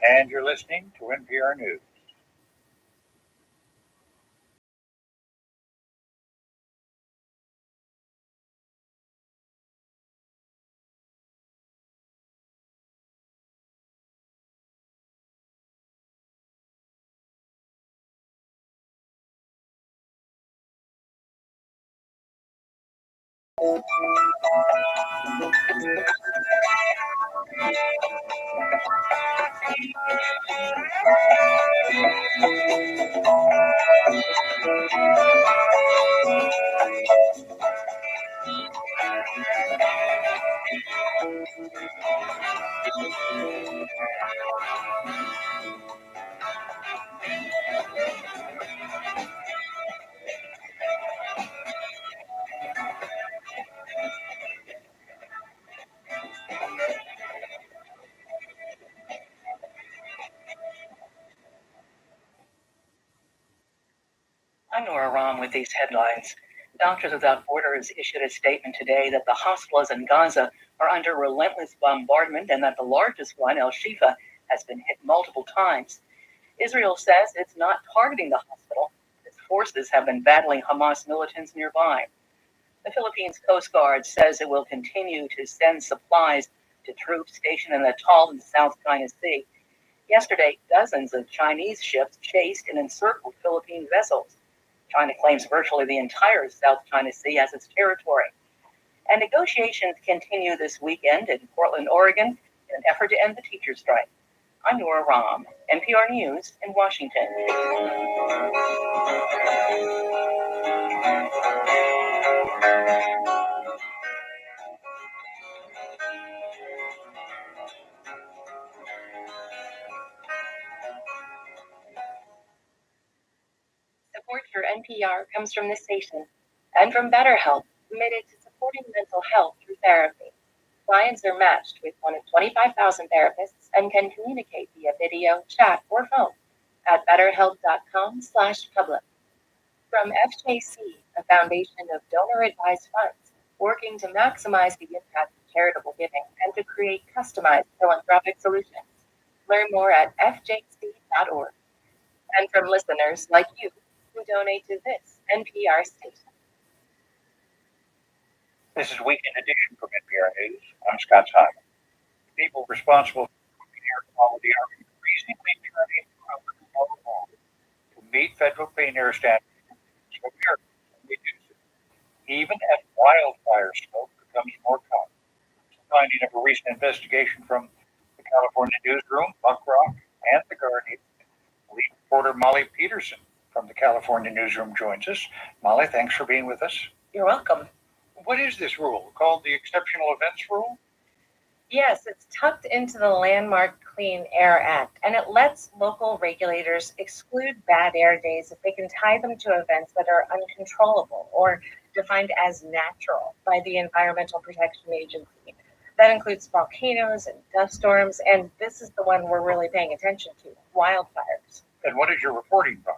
And you're listening to NPR News. I'm Nora Ram with these headlines. Doctors Without Borders issued a statement today that the hospitals in Gaza are under relentless bombardment and that the largest one, El Shifa, has been hit multiple times. Israel says it's not targeting the hospital. Its forces have been battling Hamas militants nearby. The Philippines Coast Guard says it will continue to send supplies to troops stationed in Atoll in the South China Sea. Yesterday, dozens of Chinese ships chased and encircled Philippine vessels. China claims virtually the entire South China Sea as its territory. And negotiations continue this weekend in Portland, Oregon, in an effort to end the teacher strike. I'm Nora Ram, NPR News in Washington. Support for NPR comes from this station and from BetterHelp, committed to supporting mental health through therapy. Clients are matched with one of 25,000 therapists and can communicate via video, chat, or phone at betterhelp.com/public. From FJC, a foundation of donor-advised funds working to maximize the impact of charitable giving and to create customized philanthropic solutions. Learn more at fjc.org. And from listeners like you who donate to this NPR station. This is Weekend Edition from NPR News. I'm Scott Simon. People responsible for air quality are increasingly turning to public law to meet federal clean air standards. So reduce it, even as wildfire smoke becomes more common. Finding of a recent investigation from the California Newsroom, Buck Rock, and The Guardian. Lead reporter Molly Peterson from the California Newsroom joins us. Molly, thanks for being with us. You're welcome. What is this rule called the Exceptional Events Rule? Yes, it's tucked into the landmark Clean Air Act, and it lets local regulators exclude bad air days if they can tie them to events that are uncontrollable or defined as natural by the Environmental Protection Agency. That includes volcanoes and dust storms, and this is the one we're really paying attention to, wildfires. And what is your reporting on?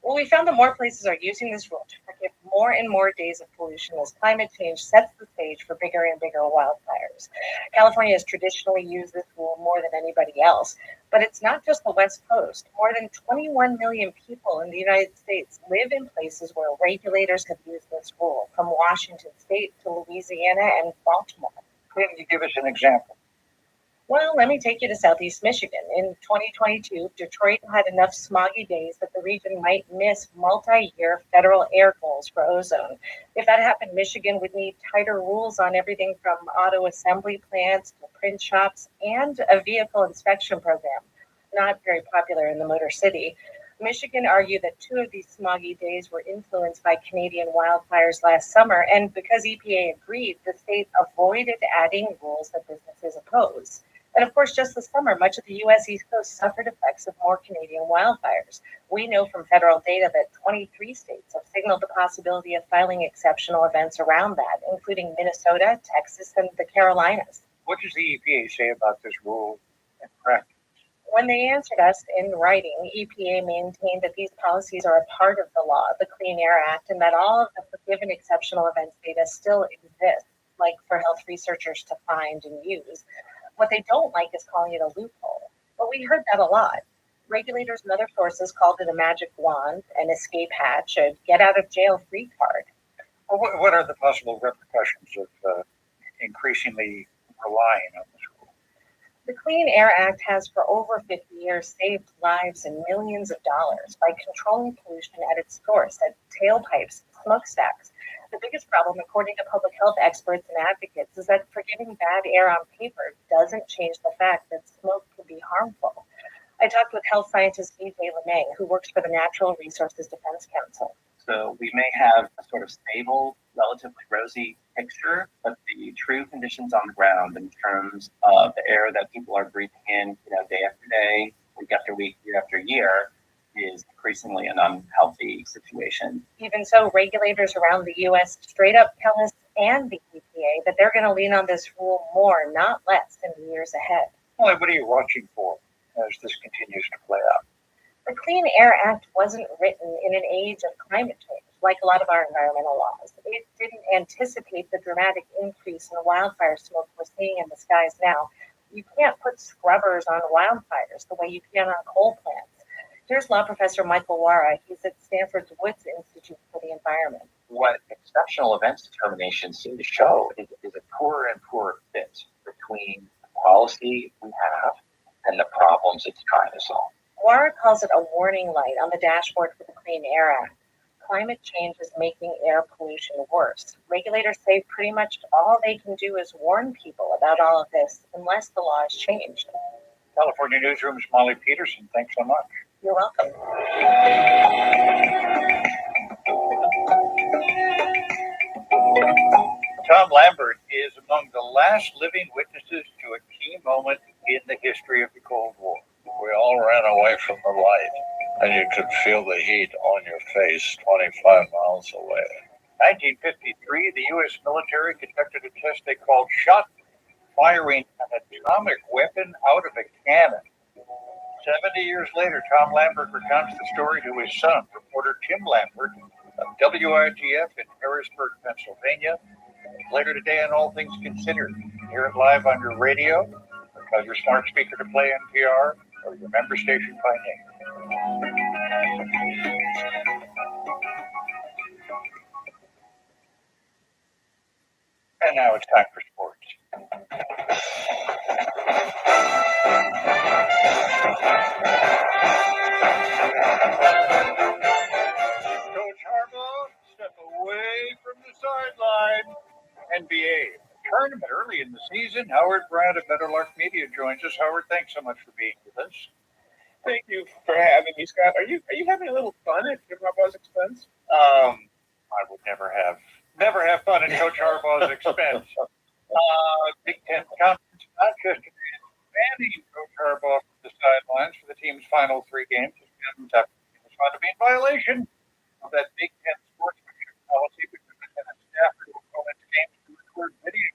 Well, we found that more places are using this rule to forgive more and more days of pollution as climate change sets the stage for bigger and bigger wildfires. California has traditionally used this rule more than anybody else, but it's not just the West Coast. More than 21 million people in the United States live in places where regulators have used this rule, from Washington State to Louisiana and Baltimore. Can you give us an example? Well, let me take you to Southeast Michigan. In 2022, Detroit had enough smoggy days that the region might miss multi-year federal air goals for ozone. If that happened, Michigan would need tighter rules on everything from auto assembly plants to print shops and a vehicle inspection program. Not very popular in the Motor City. Michigan argued that two of these smoggy days were influenced by Canadian wildfires last summer, and because EPA agreed, the state avoided adding rules that businesses oppose. And of course, just this summer, much of the U.S. East Coast suffered effects of more Canadian wildfires. We know from federal data that 23 states have signaled the possibility of filing exceptional events around that, including Minnesota, Texas, and the Carolinas. What does the EPA say about this rule in practice? When they answered us in writing, EPA maintained that these policies are a part of the law, the Clean Air Act, and that all of the forgiven exceptional events data still exists, like for health researchers to find and use. What they don't like is calling it a loophole. But we heard that a lot. Regulators and other sources called it a magic wand, an escape hatch, a get out of jail free card. Well, what are the possible repercussions of increasingly relying on this rule? The Clean Air Act has for over 50 years saved lives and millions of dollars by controlling pollution at its source, at tailpipes, smokestacks. The biggest problem, according to public health experts and advocates, is that forgiving bad air on paper doesn't change the fact that smoke can be harmful. I talked with health scientist E.J. LeMay, who works for the Natural Resources Defense Council. So we may have a sort of stable, relatively rosy picture, but the true conditions on the ground in terms of the air that people are breathing in, day after day, week after week, year after year, is increasingly an unhealthy situation. Even so, regulators around the U.S. straight up tell us and the EPA that they're going to lean on this rule more, not less, in the years ahead. Well, what are you watching for as this continues to play out? The Clean Air Act wasn't written in an age of climate change, like a lot of our environmental laws. It didn't anticipate the dramatic increase in wildfire smoke we're seeing in the skies now. You can't put scrubbers on wildfires the way you can on coal plants. Here's law professor Michael Wara. He's at Stanford's Woods Institute for the Environment. What exceptional events determinations seem to show is a poorer and poorer fit between the policy we have and the problems it's trying to solve. Wara calls it a warning light on the dashboard for the Clean Air Act. Climate change is making air pollution worse. Regulators say pretty much all they can do is warn people about all of this unless the law is changed. California Newsroom's Molly Peterson, thanks so much. You're welcome. Tom Lambert is among the last living witnesses to a key moment in the history of the Cold War. We all ran away from the light, and you could feel the heat on your face 25 miles away. 1953, the U.S. military conducted a test they called shot, firing an atomic weapon out of a cannon. 70 years later, Tom Lambert recounts the story to his son, reporter Tim Lambert, of WITF in Harrisburg, Pennsylvania. Later today on All Things Considered, hear it live on your radio, or tell your smart speaker to play NPR, or your member station by name. And now it's time for sports. Coach Harbaugh, step away from the sideline. NBA tournament early in the season. Howard Brown of Meadowlark Media joins us. Howard, thanks so much for being with us. Thank you for having me, Scott. Are you having a little fun at Jim Harbaugh's expense? I would never have fun at Coach Harbaugh's expense. Big Ten Conference not just banning Coach Harbaugh from the sidelines for the team's final three games. It's found to be in violation of that Big Ten sportsmanship policy because the Ten staff who will go into games to record video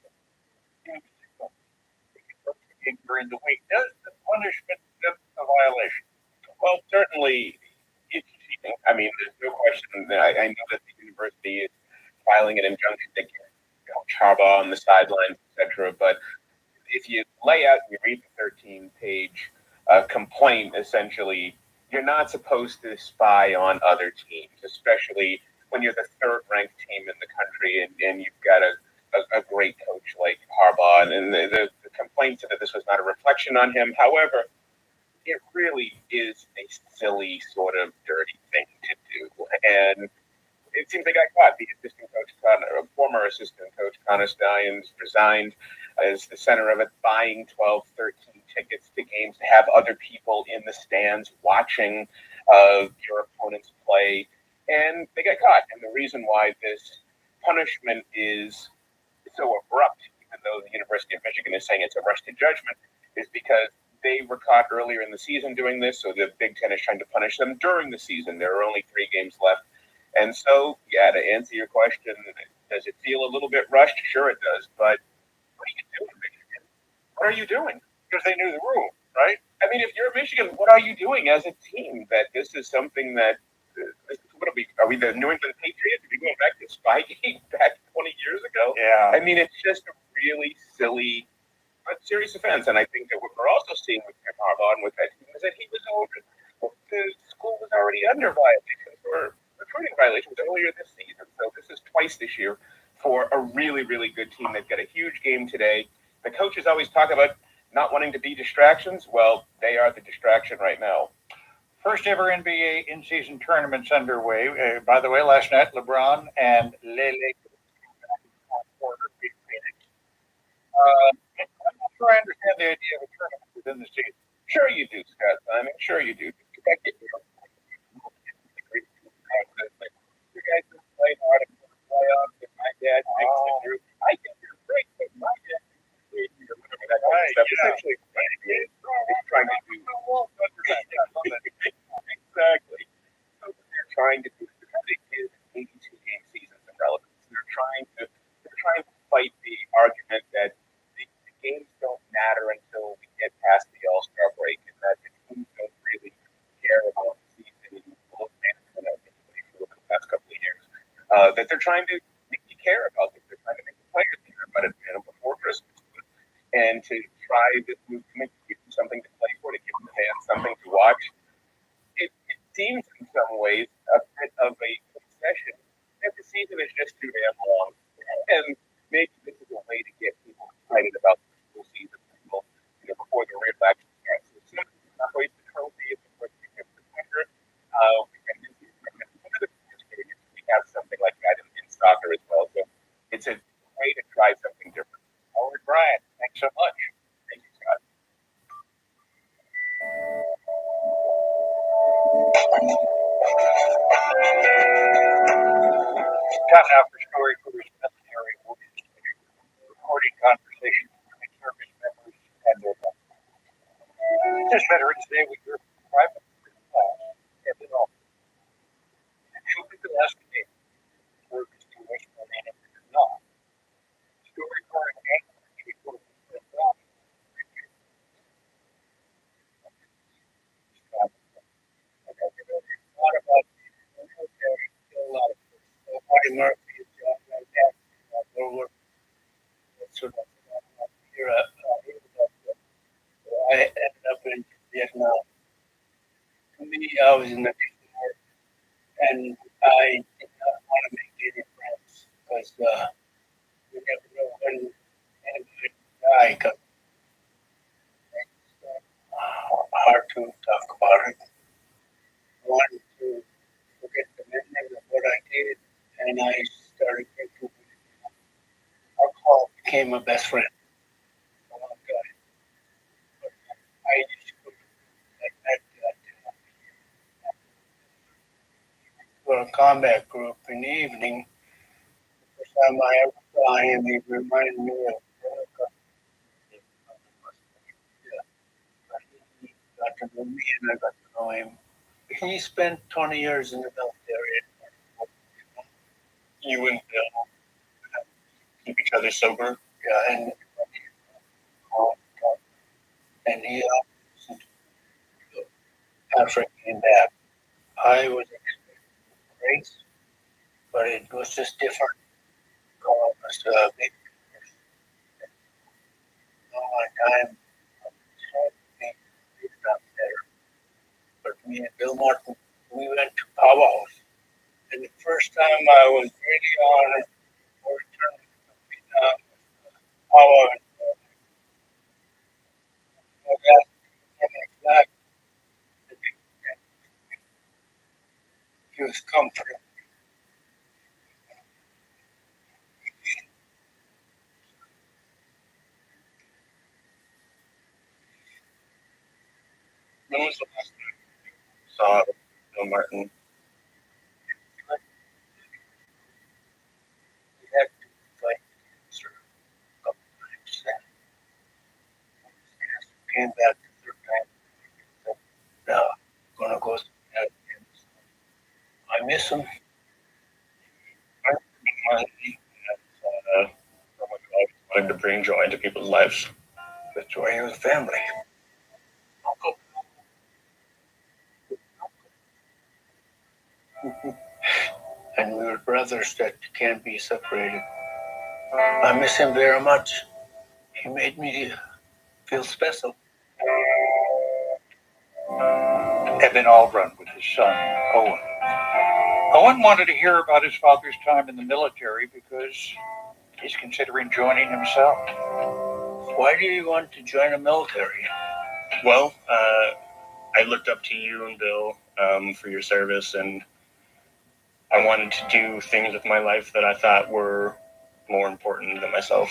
games during the week. Does the punishment fit a violation? Well, certainly it's cheating. I mean, there's no question that I know that the university is filing an injunction to get Coach Harbaugh on the sidelines, etc. But if you lay out and you read the 13-page complaint, essentially, you're not supposed to spy on other teams, especially when you're the third-ranked team in the country and you've got a great coach like Harbaugh. And the complaints that this was not a reflection on him. However, it really is a silly sort of dirty thing to do. And it seems they got caught. The assistant coach, former assistant coach Connor Stallions, resigned as the center of it, buying 12, 13 tickets to games to have other people in the stands watching your opponents play. And they got caught. And the reason why this punishment is so abrupt, even though the University of Michigan is saying it's a rush to judgment, is because they were caught earlier in the season doing this. So the Big Ten is trying to punish them during the season. There are only 3 games left. And so, yeah, to answer your question, does it feel a little bit rushed? Sure it does. But what are you doing, Michigan? What are you doing? Because they knew the rule, right? I mean, if you're Michigan, what are you doing as a team that this is something that, what are we the New England Patriots? Are we going back to Spygate back 20 years ago? Yeah. I mean, it's just a really silly, but serious offense. And I think that what we're also seeing with Jim Harbaugh and with that team is that he was over. The school was already under violations or recruiting violations earlier this season. So this is twice this year for a really, really good team. They've got a huge game today. The coaches always talk about not wanting to be distractions. Well, they are the distraction right now. First ever NBA in-season tournaments underway. By the way, last night, LeBron and Lele beat Phoenix. I'm not sure I understand the idea of a tournament within the season. Sure you do, Scott. I mean, sure you do. You guys just play hard in the playoffs, and my dad makes it through. I think you're great, but my dad makes it through. Whatever that kind of stuff. Essentially, it's trying to do. Exactly. So what they're trying to do is because they give 82-game seasons of relevance. They're trying to fight the argument that the games don't matter until we get past the All-Star break, and that the teams don't really care about the season anymore. For the past couple of years, that they're trying to make you care about it. They're trying to make the players care about it, before Christmas, and to try this move to make give them something to play for, to give the fans something to watch. It seems in some ways a bit of a concession that the season is just too damn long, and maybe this is a way to get people excited about the full season before the real action starts. So soon as not waste the trophy, it's of course in September. We have something like that in soccer as well. So it's a way to try something different. All right, Brian, thanks so much. Thank you, Scott. Time now for Story Crews Military. We'll be recording conversations between service members and their veterans. This Veterans Day, we hear from Private and then all. She'll be the last name. Work is to wish for an enemy is not. Story for a game, people is not. A lot about the military, still a lot of Marty Murphy is John like that. So here I ended up in Vietnam. To me, I was in the war, and I did not want to make any friends because you never know when anybody will die. Because it's hard to talk about it. I wanted to forget the memory of what I did, and I started drinking. Alcohol became my best friend. A long time. I used to go like that for a combat group in the evening. The first time I ever saw him, he reminded me of he got to know me and I got to know him. He spent 20 years in the military. You and Bill keep each other sober? Yeah, and he after I came back, I was expecting grace, but it was just different. God was big. All my time, it's not better. But me and Bill Martin, we went to Power House. And the first time I was really honored for returning to Vietnam, Power He was comforted. When was the last time you saw Bill Martin? He had to like a couple times. Came back the third time. No, gonna go. I miss him. I remember someone who always wanted to bring joy into people's lives. The joy of his family. And we were brothers that can't be separated. I miss him very much. He made me feel special. Evan Albrun with his son, Owen. Owen wanted to hear about his father's time in the military because he's considering joining himself. Why do you want to join the military? Well, I looked up to you and Bill for your service, and I wanted to do things with my life that I thought were more important than myself.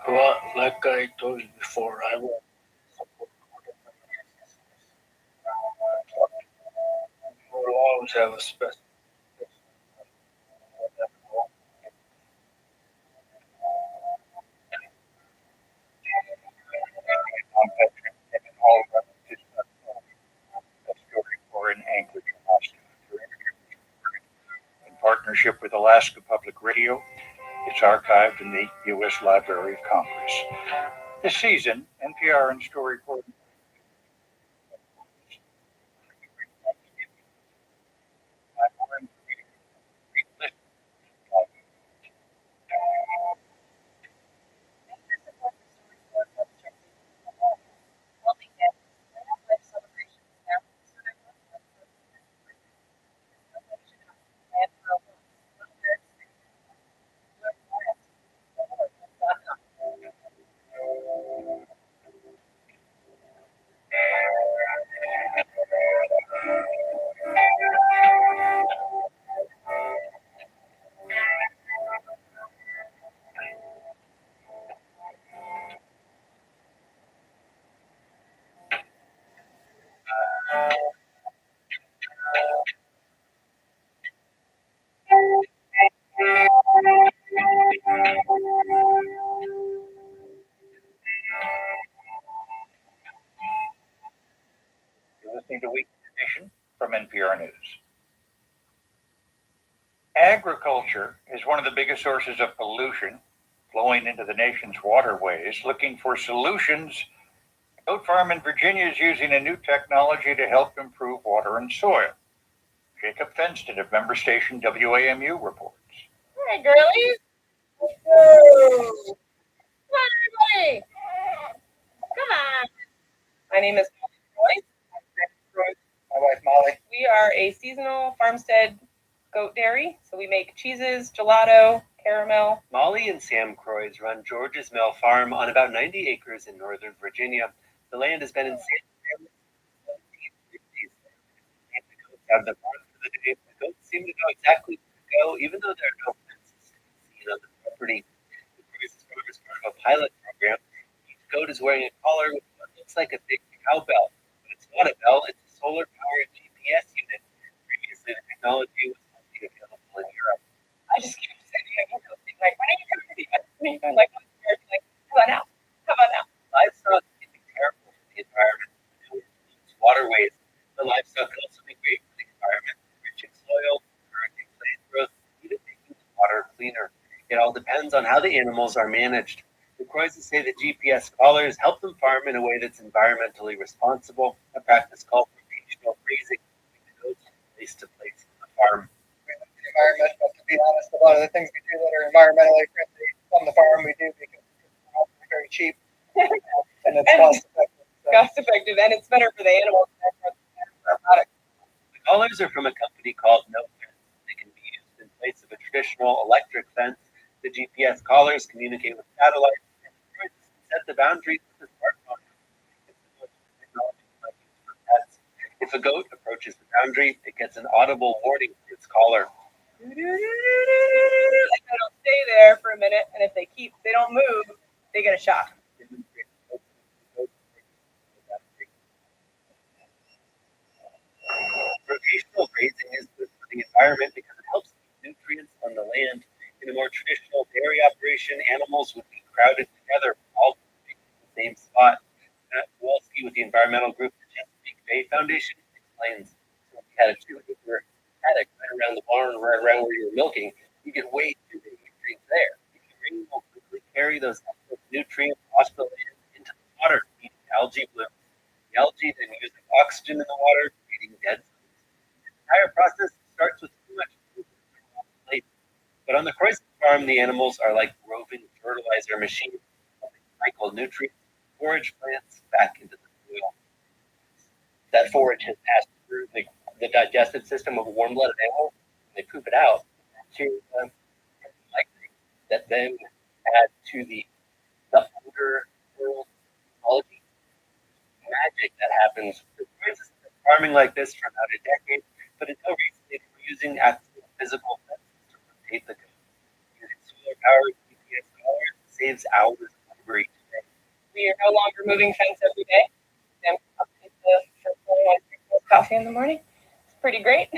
Well, like I told you before, I will support. We'll always have a special. Or in Anchorage, Alaska. In partnership with Alaska Public Radio, it's archived in the U.S. Library of Congress. This season, NPR and Story Corps You're listening to Weekly Edition from NPR News. Agriculture is one of the biggest sources of pollution flowing into the nation's waterways. Looking for solutions, a goat farm in Virginia is using a new technology to help improve water and soil. Jacob Fenston of member station WAMU reports. Hey, girlies. Whoa. Come on, everybody. Come on. My name is Molly. My wife Molly. We are a seasonal farmstead goat dairy, so we make cheeses, gelato, caramel. Molly and Sam Croys run George's Mill Farm on about 90 acres in northern Virginia. The land has been in sale since the 1750s. The goats out of the barn for the day. The goats seem to know exactly where to go, even though there are no fences seen on the property. The Croys farm is part of a pilot program. Each goat is wearing a collar with what looks like a big cowbell, but it's not a bell. It's a solar-powered GPS unit. Previously, the technology was only available in Europe. I just keep saying, like, when are you coming to the me? I'm like, I'm scared. Like, how about now? How about now? Livestock can be terrible for the environment. Waterways. The livestock can also be great for the environment, enriching soil, encouraging plant growth, even making the water cleaner. It all depends on how the animals are managed. The Croises say that GPS collars help them farm in a way that's environmentally responsible, a practice called rotational grazing, moving the goats from place to place on the farm. The environment, but to be honest, a lot of the things we do that are environmentally friendly on the farm, we do because it's very cheap and it's cost effective. Cost effective, and it's better for the animals and for our product. The collars are from a company called No Fence. They can be used in place of a traditional electric fence. The GPS collars communicate with satellites and set the boundaries with the smartphone. It's the most If a goat approaches the boundary, it gets an audible warning from its collar. And it'll stay there for a minute, and if they don't move, they get a shot. Rotational grazing is good for the environment because it helps keep nutrients on the land. In a more traditional dairy operation, animals would be crowded together, all in the same spot. Matt Kowalski with the environmental group, the Chesapeake Bay Foundation, explains. So if you had a 2-acre paddock right around the barn, right around where you were milking, you get way too many nutrients there. The rain will quickly carry those excess nutrients off the land into the water, feeding algae blooms. The algae then uses oxygen in the water, creating dead cells. The entire process starts with too much food on the plate. But on the Croissant farm, the animals are like roving fertilizer machines, helping cycle nutrients, forage plants back into the soil. That forage has passed through the digestive system of a warm-blooded animal, and they poop it out to like that then add to the underworld ecology magic that happens. The Croissants have been farming like this for about a decade, but until recently they were using actual physical methods to rotate the goat. Using solar-powered GPS collars saves hours of labor each day. We are no longer moving fence every day. And up to the first one I drink coffee in the morning. It's pretty great.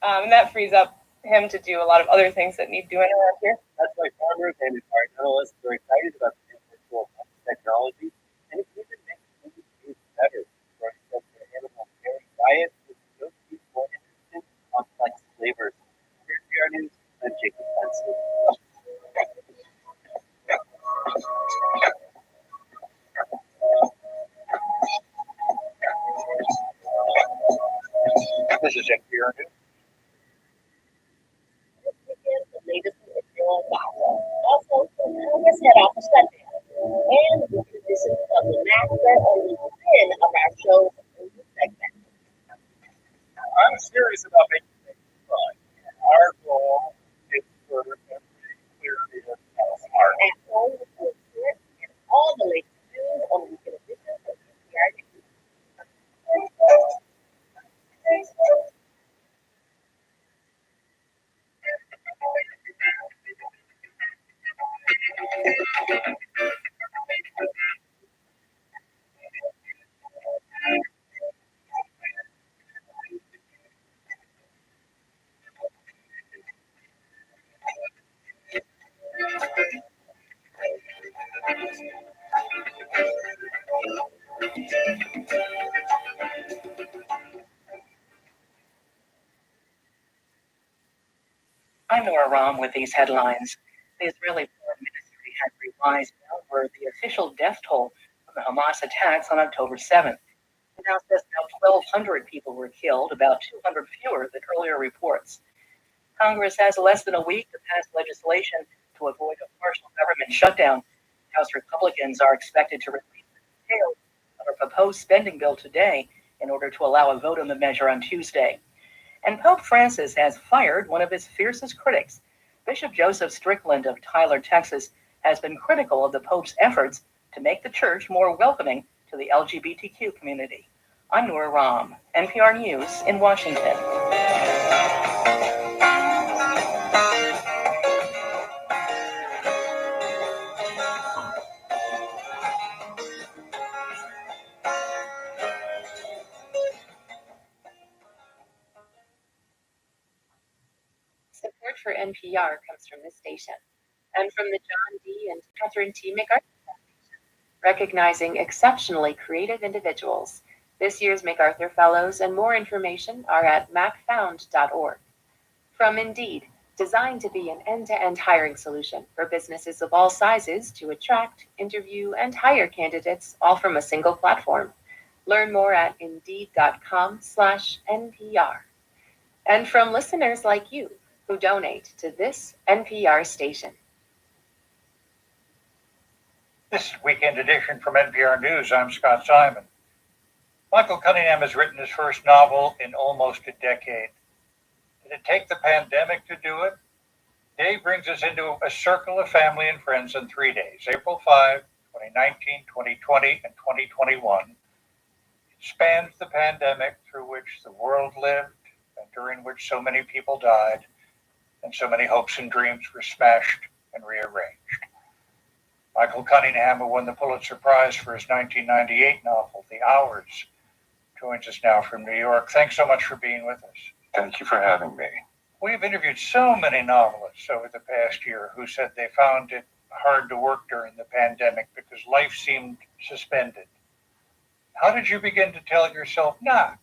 And that frees up him to do a lot of other things that need doing around here. That's why farmers and environmentalists are excited about the virtual technology, and it even makes food taste better. For instance, the animal dairy diet is so more interesting, complex flavors. Here's PR News, I'm Jacob Benson. This is NPR News. The latest in Israel and Gaza. Also, Congress head off a shutdown. And the conditions of the master only win of our shows in this segment. I'm serious about making things fun. Our goal is for every clear is smart. At home with the report and all the latest news on the weekend edition of NPR News. I'm Nora Ram with these headlines. The Israeli Foreign Ministry had revised downward the official death toll from the Hamas attacks on October 7th. It now says now 1,200 people were killed, about 200 fewer than earlier reports. Congress has less than a week to pass legislation to avoid a partial government shutdown. House Republicans are expected to release the details of a proposed spending bill today in order to allow a vote on the measure on Tuesday. And Pope Francis has fired one of his fiercest critics. Bishop Joseph Strickland of Tyler, Texas, has been critical of the Pope's efforts to make the church more welcoming to the LGBTQ community. I'm Noor Ram, NPR News in Washington. Support for NPR comes from this station and from the John D. and Catherine T. MacArthur Foundation, recognizing exceptionally creative individuals. This year's MacArthur Fellows and more information are at macfound.org. From Indeed, designed to be an end-to-end hiring solution for businesses of all sizes to attract, interview, and hire candidates, all from a single platform. Learn more at indeed.com/NPR. And from listeners like you who donate to this NPR station. This weekend edition from NPR News, I'm Scott Simon. Michael Cunningham has written his first novel in almost a decade. Did it take the pandemic to do it? Today brings us into a circle of family and friends in 3 days, April 5, 2019, 2020, and 2021. spans the pandemic through which the world lived and during which so many people died and so many hopes and dreams were smashed and rearranged. Michael Cunningham, who won the Pulitzer Prize for his 1998 novel, The Hours, joins us now from New York. Thanks so much for being with us. Thank you for having me. We've interviewed so many novelists over the past year who said they found it hard to work during the pandemic because life seemed suspended. How did you begin to tell yourself,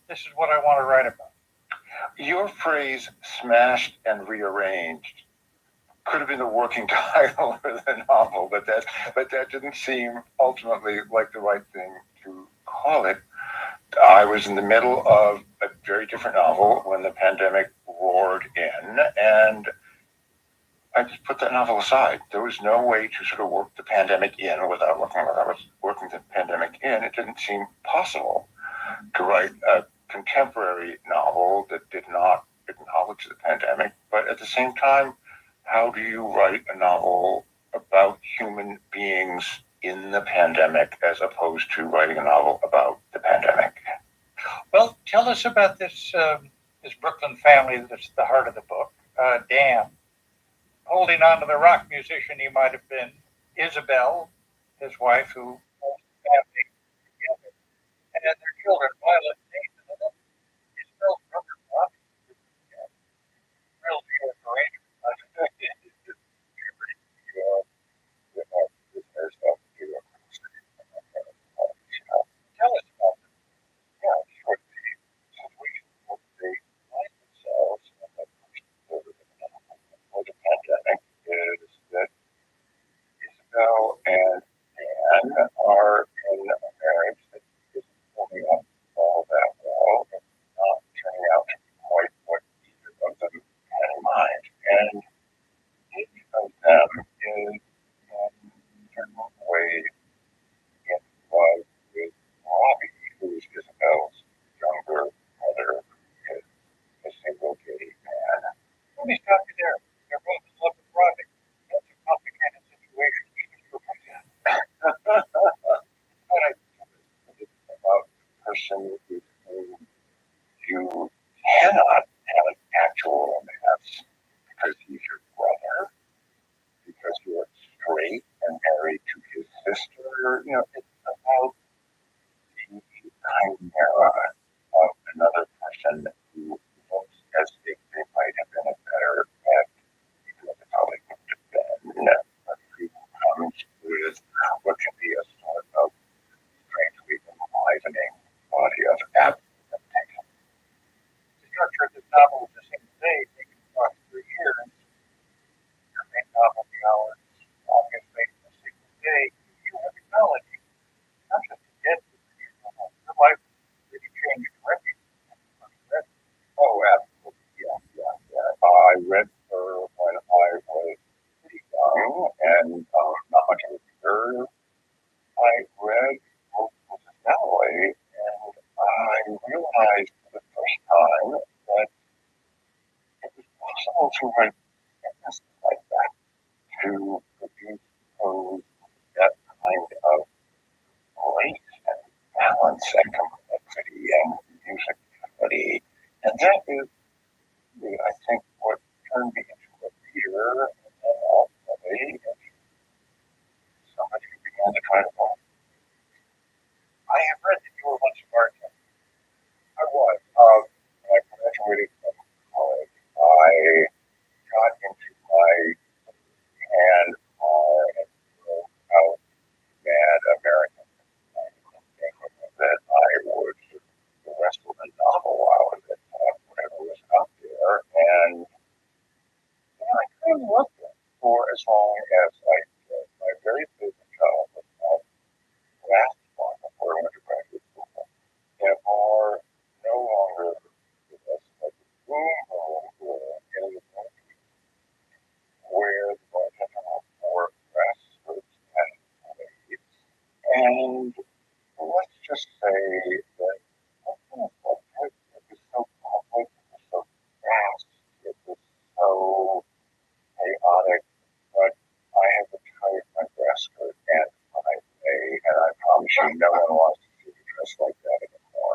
this is what I want to write about? Your phrase, smashed and rearranged, could have been the working title for the novel, but that didn't seem ultimately like the right thing to call it. I was in the middle of a very different novel when the pandemic roared in, and I just put that novel aside. There was no way to sort of work the pandemic in without looking like I was working the pandemic in. It didn't seem possible to write a contemporary novel that did not acknowledge the pandemic, but at the same time, how do you write a novel about human beings in the pandemic as opposed to writing a novel about the pandemic? Well, tell us about this Brooklyn family that's the heart of the book. Dan, holding on to the rock musician he might have been, Isabel, his wife, who holds the family together, and their children, Violet, Nathan, and Isabel's brother, Bobby. Real deal arrangement. Tell us about it. Yeah, sure. The situation that they find themselves in the pandemic is that Isabel and Anne are in a marriage that isn't holding up all that well. It's not turning out to be quite what either of them had in mind. And each of them is in certain ways in love with Robbie, who is Isabel's younger brother, who is a single gay man. Let me stop you there. They're both in love with Robbie. That's a complicated situation, even for myself. But I think it's about the person with whom you cannot have an actual romance because he's your brother, because you're straight and married to his sister. It's about the chimera of another person who looks as if they might have been a better at, even if it probably wouldn't have been, but who comes with what can be a sort of strangely enlivening body of absolute temptation. The structure of this novel is the same today, taken across 3 years. Your main novel, The Hours, obviously, a single day, you have acknowledged not just the death of your life really changed directly. Oh, absolutely. Yeah. I read her when I was pretty young and not much of a reader. I read Mrs. Dalloway, and I realized for the first time that it was possible to write things like that, to produce prose with that kind of grace and balance and complexity and musicality. And that is, really, I think, what turned me into a reader and then ultimately into somebody who began to try to write. I have read that you were once a bartender. I was. When I graduated from college, I got into my hand bar and drove out mad American that I would the rest of the novel out of it, whatever was out there. And I kind of loved it for as long as I did. My very favorite job was my last one before I went to graduate school. There are no longer with us like the boom in the country where the bartender wore grassroots and waves. And let's just say that it was so public, it was so fast, it was so chaotic, but I have retired my grass skirt and my way, and I promise you no one wants to see me dressed like that anymore.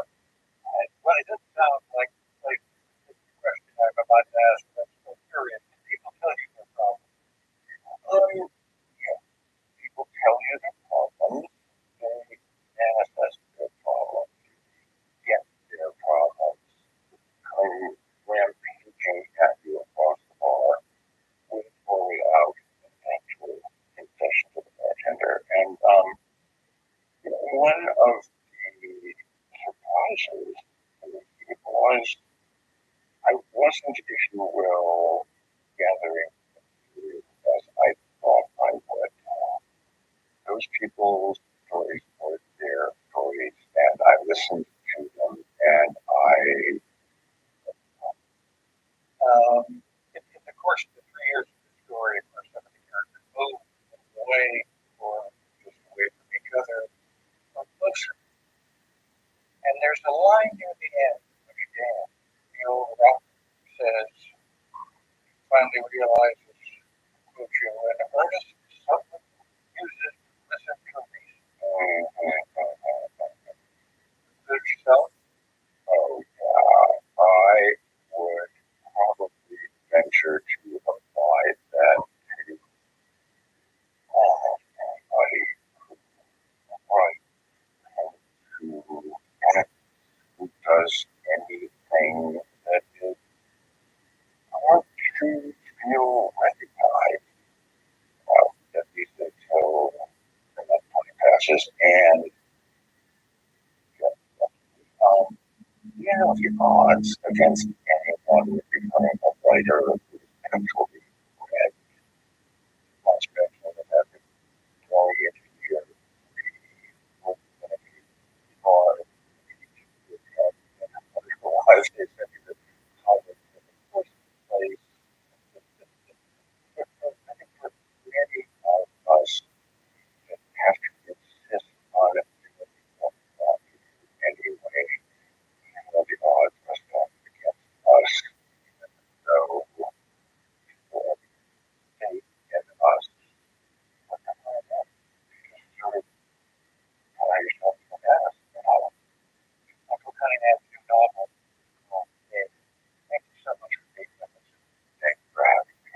wasn't, if you will, gathering as I thought I would. Those people's stories were their stories, and I listened to them, and in the course of the 3 years of the story, of course, some of the characters moved away or just away from each other or closer. And there's a line near the end, which Dan, the old rock, says, finally realizes, quote you, an artist suffered uses misinterpretation. Good yourself? Oh, yeah, I would probably venture to apply that to anybody who acts, who does anything that is hard to feel recognized, at least until that point passes. And the odds against anyone becoming a writer who's actually read much better than every story engineer or otherwise they said that college in the first place. I think for many of us that have to insist on it anyway, the odds must not be against us. So they and us sort of allow yourself to ask, Michael Cunningham's new novel. Thank you so much for being with us. Thank you for having me.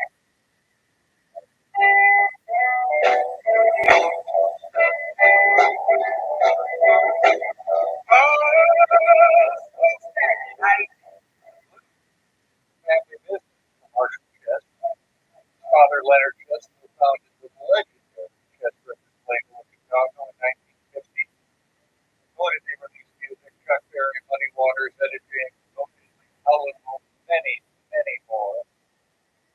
Family business, Marshall Chess. Father Leonard Chess founded the legendary chess record label in Chicago in 1950. Reportedly released music, Chuck Berry, Muddy Waters, Etta James, Helen, many, many more.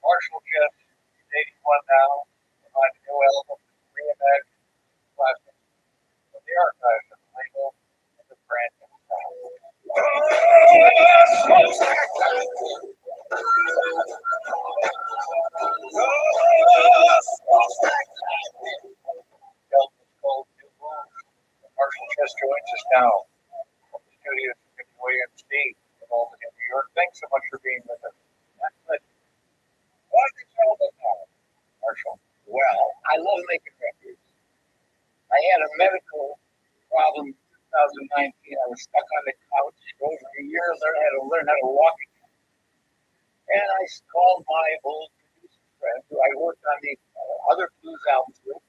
Marshall Chess is 81 now, behind a new album, reimagined classics from the archives of the label and the brand new sound. Marshall Chess joins us now from the studios of Victor Williams Steve in Albany, New York. Thanks so much for being with us. What is it all about, Marshall? Well, I love making records. I had a medical problem in 2019. I was stuck on the couch for over a year, learn how to walk again. And I called my old producer friend who I worked on the other blues albums with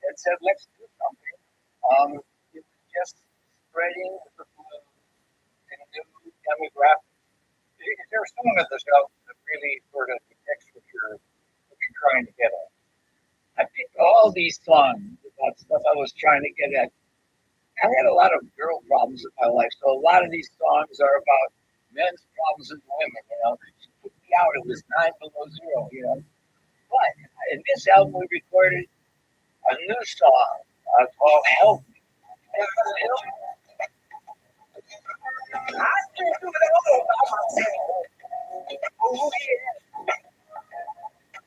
and said, let's do something. It was just spreading the blues to new demographics. Is there a song of this album that really sort of depicts what you're trying to get at? I picked all these songs about stuff I was trying to get at. I had a lot of girl problems in my life, so a lot of these songs are about men's problems with women. She put me out. It was 9 below zero. But in this album, we recorded a new song called "Help Me." I can't do it all by myself. Oh yeah.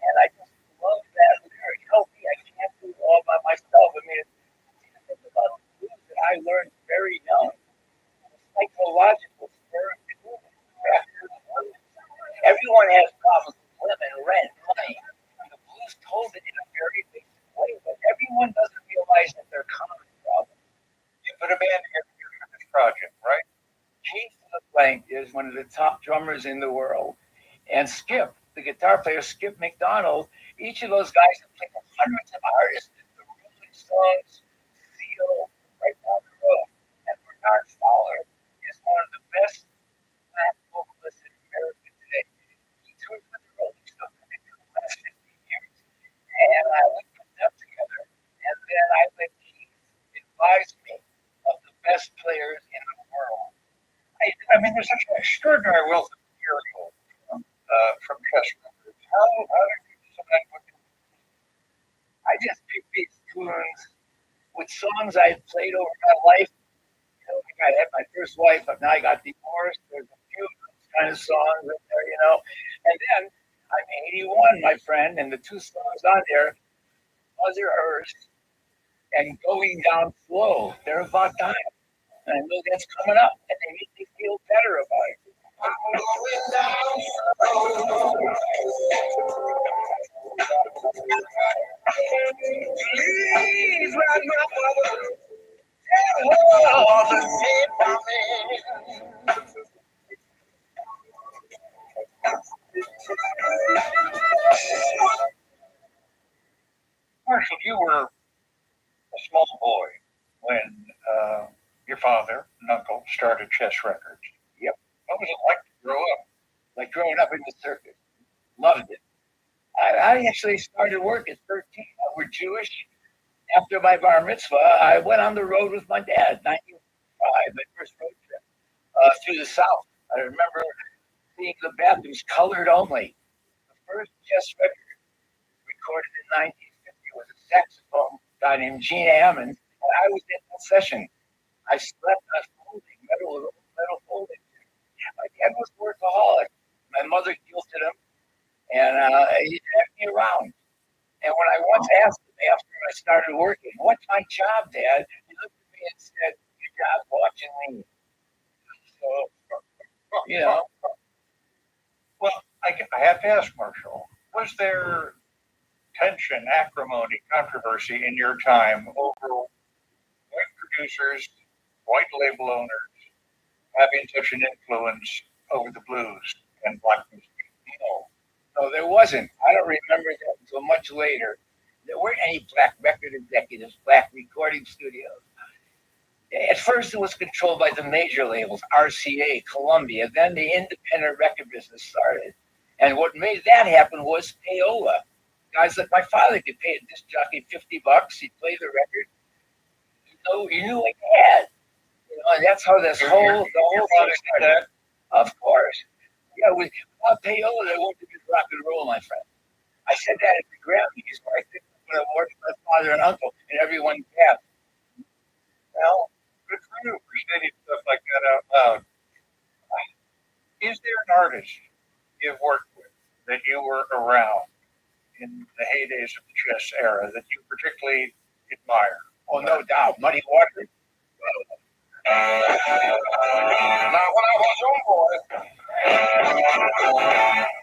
And I just love that lyric. Help me, I can't do it all by myself. I mean, it's about the blues that I learned very young. Psychological spiritual. Everyone has problems with women, rent, money. The blues told it in a very basic way, but everyone doesn't realize that they're common problems. You put a band together for this project, right? Keith LeBlanc is one of the top drummers in the world. And Skip, the guitar player, Skip McDonald, each of those guys have played with hundreds of artists. The Rolling Stones, Seal, Right Down the Road. And Bernard Fowler is one of the best black vocalists in America today. He toured with the Rolling Stones for the last 15 years. And we put them together. And then I let Keith advise me of the best players in the world. I mean, there's such an extraordinary wealth of material chess records. How did you decide what to I just picked these tunes with songs I had played over my life. You know, like I had my first wife, but now I got divorced. There's a few of those kind of songs in there, you know. And then I'm 81, my friend, and the two songs on there, Mother Earth and Going Down Slow, they're about time. And I know that's coming up, and they make me feel better about it. I'm going down slow. Please, my mother, tell her all the same for me. Marshall, you were a small boy when your father and uncle started Chess Records. Yep. What was it like to grow up? Like growing up in the circus. Loved it. I actually started work at 13. We're Jewish. After my bar mitzvah, I went on the road with my dad, 1995, my first road trip through the South. I remember seeing the bathrooms colored only. The first chess record recorded in 1950 was a saxophone guy named Gene Ammons, and I was in that session. I slept on folding, metal folding. My dad was a workaholic. My mother guilted him, and he dragged me around. And when I once asked him after I started working, "What's my job, Dad?" he looked at me and said, "Your job's watching me." So, you know. Well, I have to ask, Marshall, was there tension, acrimony, controversy in your time over white producers, white label owners having such an influence over the blues and black music? No, there wasn't. I don't remember that until much later. There weren't any black record executives, black recording studios. At first, it was controlled by the major labels, RCA, Columbia. Then the independent record business started. And what made that happen was payola. Guys like my father could pay a disc jockey $50. He'd play the record. You knew what you had. You know, and that's how the whole thing started. Of course. Yeah, without payola, there wouldn't be rock and roll, my friend. I said that at the Grammys where I think when I worked with my father and uncle, and everyone gasped. Well, good for you for stating stuff like that out loud. Is there an artist you've worked with that you were around in the heydays of the chess era that you particularly admire? Oh, no doubt. Muddy Waters. Now, when I was young boy,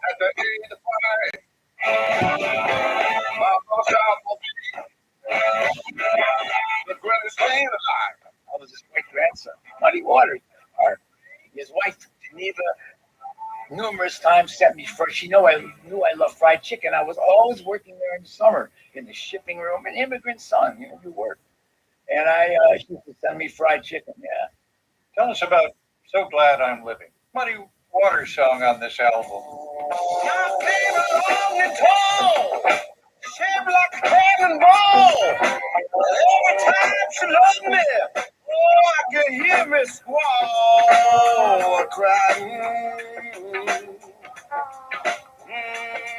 at the age of 5, my first album, the greatest thing alive. I was his great grandson, Muddy Waters. His wife, Geneva, numerous times set me first. She knew I loved fried chicken. I was always working there in the summer in the shipping room, an immigrant son, you work. And she used to send me fried chicken, yeah. Tell us about So Glad I'm Living. Muddy Waters song on this album. My baby long and tall, shaped like a cannonball. Every time she loved me, oh, I could hear me squall, crying.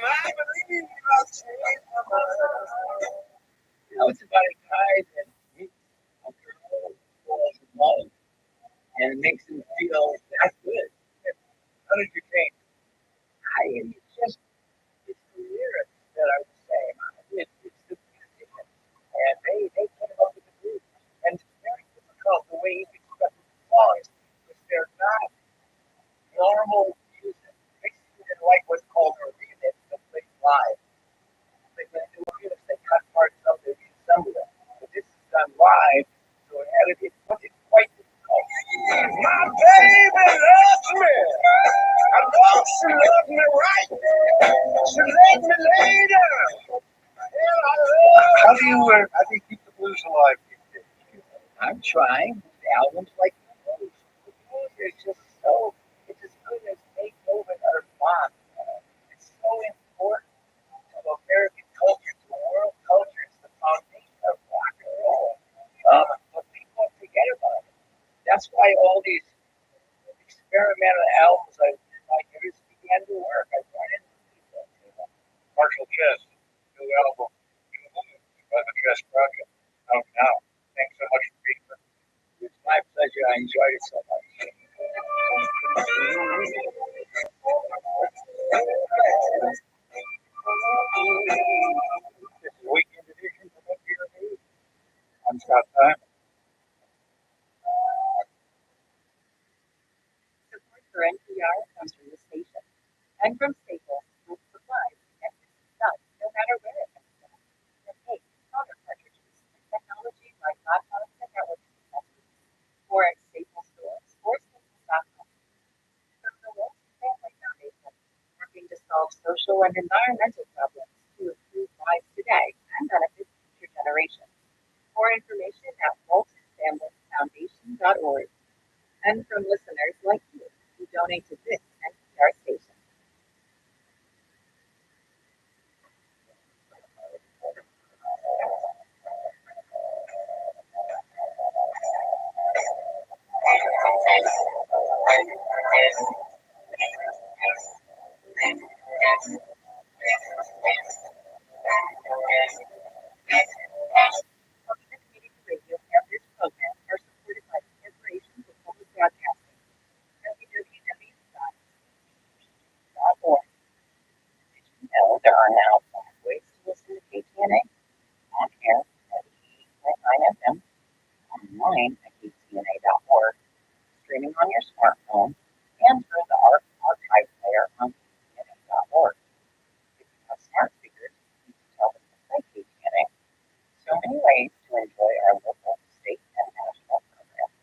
I believe I'll change my mind. You know, it's about a guy that meets a girl who falls in love, and it makes him feel that good. How did you change? It's the lyrics that are the same. It's the music. And they came up with the group. And it's very difficult the way he expresses the songs because they're not normal music. Basically, they're like what's called a remix that plays live. Like when they do a remix, they cut parts of it, reassemble them. But this is done live, so it's quite difficult. My baby loves me. I know she loves me right. She let me lay down. How do you keep the blues alive these days? I'm trying. Albums like those. The blues is just it's as good as Beethoven or Bach. It's so important to American culture, to world culture. It's the foundation of rock and roll. But people forget about it. That's why all these experimental albums my years began to work. I brought in you so much. This is Weekend Edition of WRB. I'm Scott Simon. Support for NPR comes from the station and from Staples, with supplies and stuff, no matter where it comes from. The cake, powder cartridges, and technology like laptops and networking accessories. Or at Staples stores or Staples.com. From the Walton Family Foundation, working to solve social and environmental problems to improve lives today and benefit future generations. More information at waltonfamilyfoundation.org. And from listeners like you who donate to this NPR station. Public Community Radio and this program are supported by the Corporation for Public Broadcasting, www.org. Did you know there are now 5 ways to listen to KTNA? On air at 88.9 FM, online at ktna.org, streaming on your smartphone, and through the archive player on ktna.org. If you have smart speakers, you can tell them to play KTNA. So many ways to enjoy our local, state, and national programs.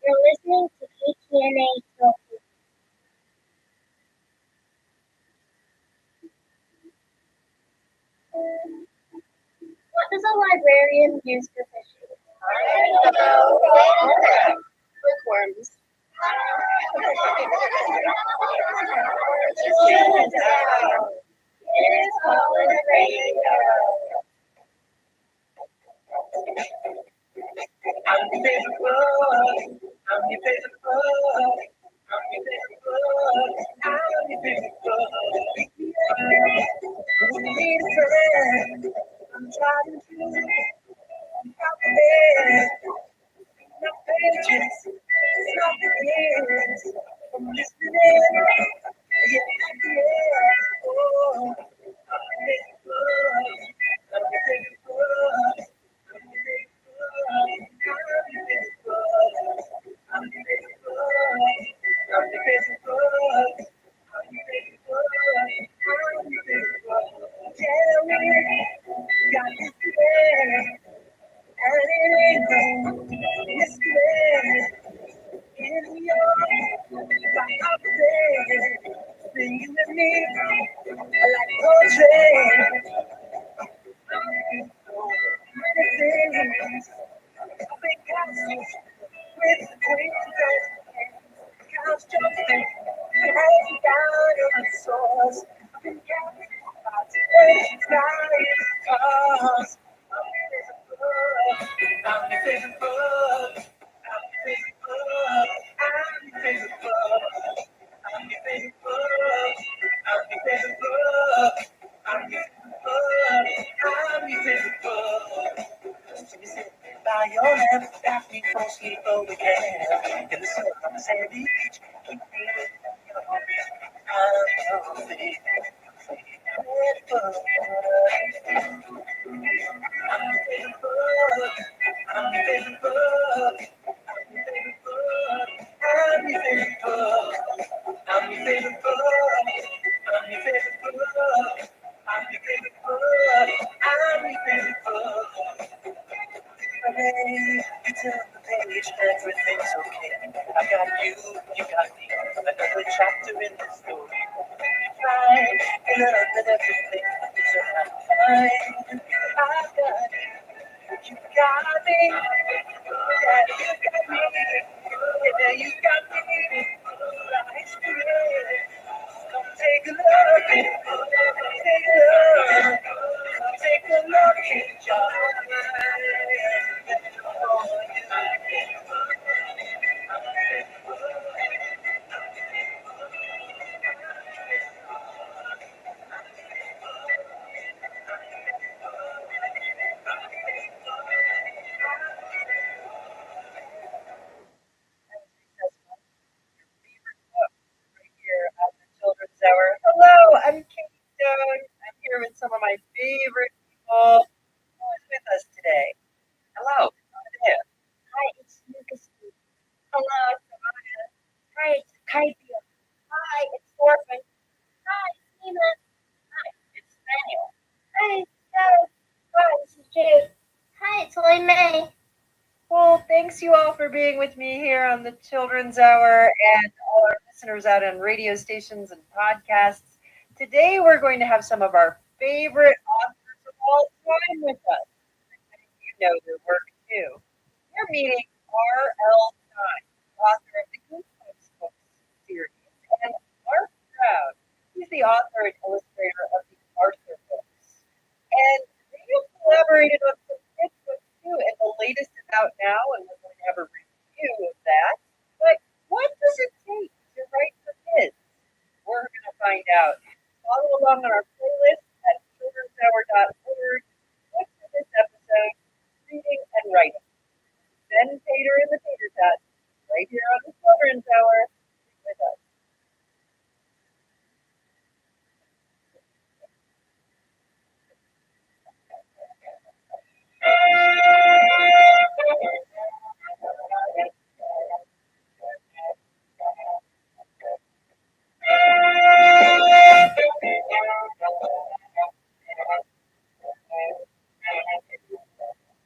You're listening to KTNA Tokyo. What does a librarian use for fishing? Bookworms. It is called a radio. I'm your favorite book. I'm your favorite book. I'm your favorite book. I'm your favorite book. We need a friend. I'm trying to help me. My pages, nothing is. I'm listening. Yeah, yeah. Oh, I'm your favorite book. I'm your favorite book. I'm your favorite Singing with me like poetry. By your hand, that we fall asleep over again. In the sun on the sandy beach, keep feeling your heart. I'm so big, I'm your favorite book. I'm your favorite book. I'm your favorite book. I'm your favorite book. I'm your favorite book. I'm your favorite book. I'm your favorite book. You turn the page, everything's okay. I got you, you got me. Another chapter in the story. Fine, in love and everything is fine. I got you, you got me. Yeah, you got Billy May. Well, thanks you all for being with me here on the Children's Hour and all our listeners out on radio stations and podcasts. Today we're going to have some of our favorite authors of all time with us. You know their work too. We're meeting R.L. Stein, author of the Goosebumps books series, and Mark Stroud. He's the author and illustrator of the Arthur books. And they have collaborated on some kids' books too, and the latest is out now, and we're going to have a review of that. But what does it take to write for kids? We're going to find out. Follow along on our playlist at childrenshour.org. Look for this episode, Reading and Writing. Ben Pater in the Pater Tot, right here on the Children's Hour. Stick with us.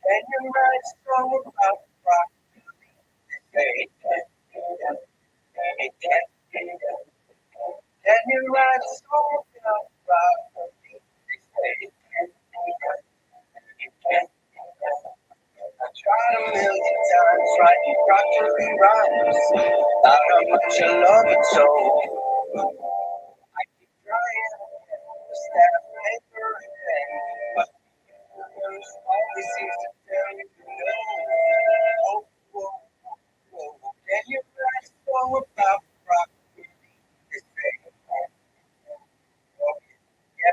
Can you write a song about rock? Can you write a song about rock? I tried a million times writing rockery rhymes about how much I love it so. I keep trying to stab paper and pen, but the universe always seems to tell you no. Oh, whoa, whoa. Can you write a song about rock? This thing can't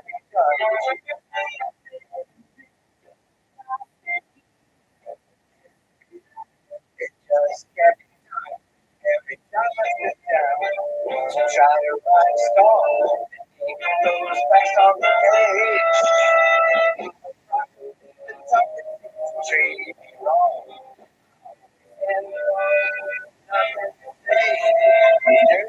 be done. It just can't be done. Every time I sit down to try to write a song, even those facts on the page, something seems to treat me wrong. And nothing to say.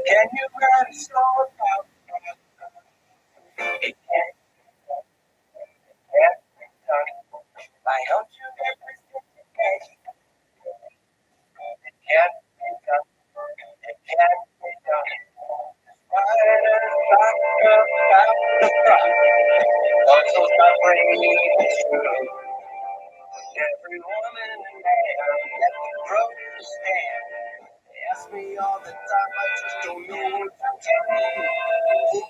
Can you write a song about it? Can't be done. Why don't you get this education? It can't be done. It can't be done. Write a song about the rock. Also my brain is true. Every woman and man that broke the stand. They ask me all the time, I just don't know what to tell you.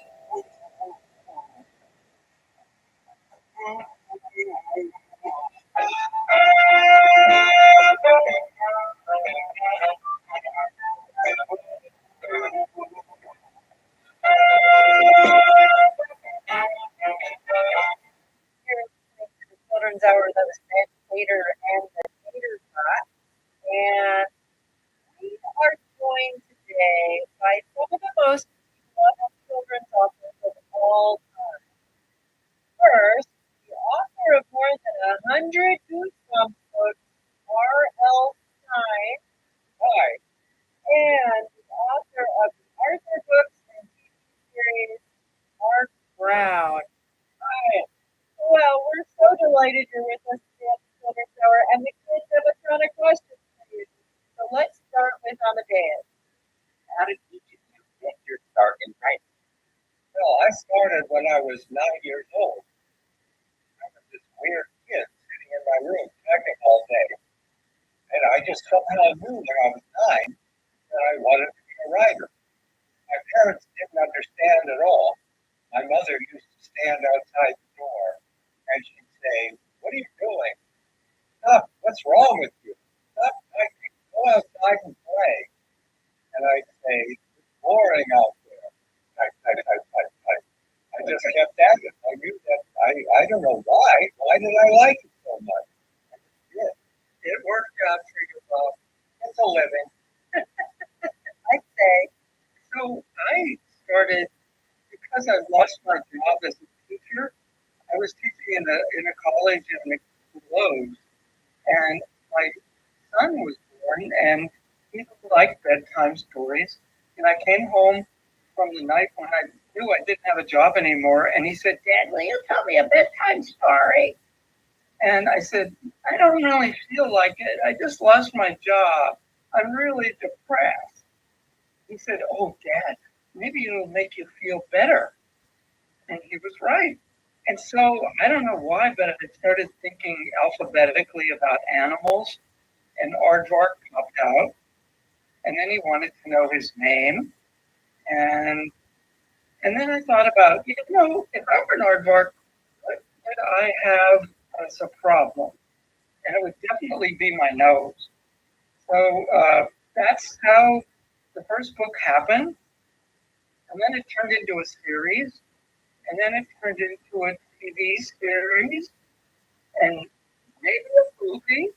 Children's Hour, that was Ben Pater and the Pater Tot. And we are joined today by some of the most beloved children's authors of all time. First, the author of more than 100 Goosebumps books, R.L. Stein. Hi. And the author of the Arthur books and TV series, Mark Brown. Hi. Well, we're so delighted you're with us today at the Children's Hour, and the kids have a ton of questions for you. So let's start with Amadeus. How did each of you get your start in writing? Well, I started when I was 9 years old. I was this weird kid sitting in my room typing all day. And I just somehow knew when I was 9 that I wanted to be a writer. My parents didn't understand at all. My mother used to stand outside the door and she'd say, "What are you doing? Stop, what's wrong with you? Stop typing, go outside and play." And I'd say, hey, it's boring out there. I just kept at it. I knew that. I don't know why. Why did I like it so much? Yeah, it worked out for you, Bob. It's a living. I'd say. So I started, because I lost my job as a teacher. I was teaching in a college in Lowe's, and my son was born, and he liked bedtime stories. And I came home from the night when I knew I didn't have a job anymore, and he said, "Dad, will you tell me a bedtime story?" And I said, "I don't really feel like it. I just lost my job. I'm really depressed." He said, "Oh, Dad, maybe it'll make you feel better." And he was right. And so I don't know why, but I started thinking alphabetically about animals, and aardvark popped out. And then he wanted to know his name. And then I thought about, if I were an aardvark, what would I have as a problem? And it would definitely be my nose. So that's how the first book happened. And then it turned into a series. And then it turned into a TV series. And maybe a movie.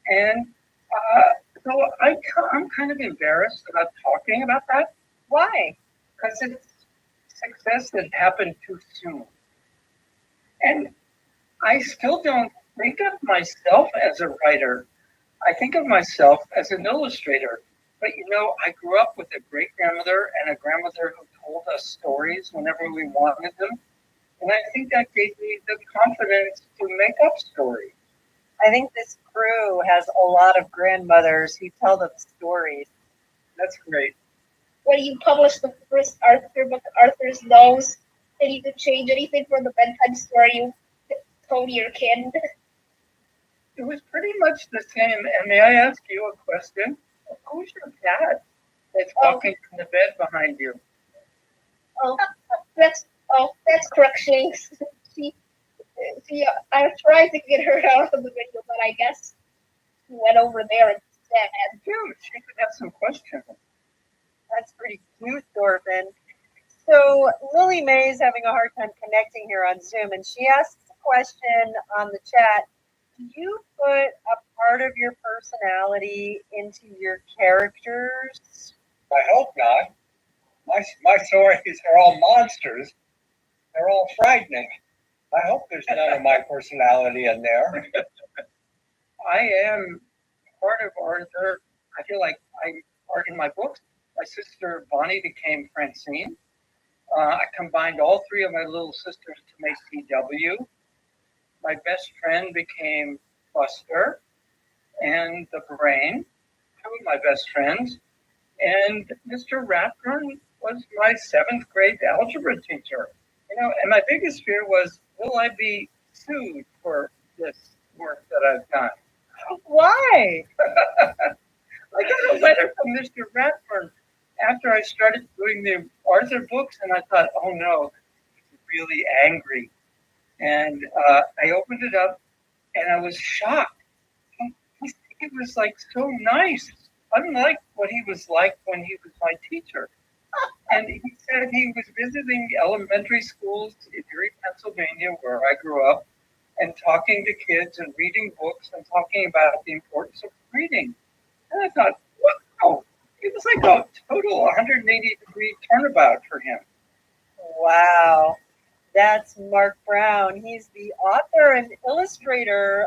And so I'm kind of embarrassed about talking about that. Why? Because it's success that happened too soon. And I still don't think of myself as a writer. I think of myself as an illustrator. But I grew up with a great grandmother and a grandmother who told us stories whenever we wanted them. And I think that gave me the confidence to make up stories. I think this crew has a lot of grandmothers who tell them stories. That's great. When you published the first Arthur book, Arthur's Nose, did you change anything from the bedtime story you told your kid? It was pretty much the same. And may I ask you a question? Who's your cat that's walking from the bed behind you? That's Crookshanks. See, I tried to get her out of the video, but I guess she went over there instead. Dude, she could have some questions. That's pretty cute, Thorfinn. So Lily May is having a hard time connecting here on Zoom, and she asks a question on the chat. Do you put a part of your personality into your characters? I hope not. My stories are all monsters. They're all frightening. I hope there's none of my personality in there. I am part of Arthur. I feel like I'm part in my books. My sister Bonnie became Francine. I combined all three of my little sisters to make CW. My best friend became Buster and the Brain, two of my best friends. And Mr. Ratburn was my 7th grade algebra teacher. And my biggest fear was, will I be sued for this work that I've done? Why? I got a letter from Mr. Ratburn after I started doing the Arthur books, and I thought, oh no, he's really angry. And I opened it up, and I was shocked. He was like so nice, unlike what he was like when he was my teacher. And he said he was visiting elementary schools in Erie, Pennsylvania, where I grew up, and talking to kids and reading books and talking about the importance of reading. And I thought, wow, it was like a total 180-degree turnabout for him. Wow. That's Mark Brown. He's the author and illustrator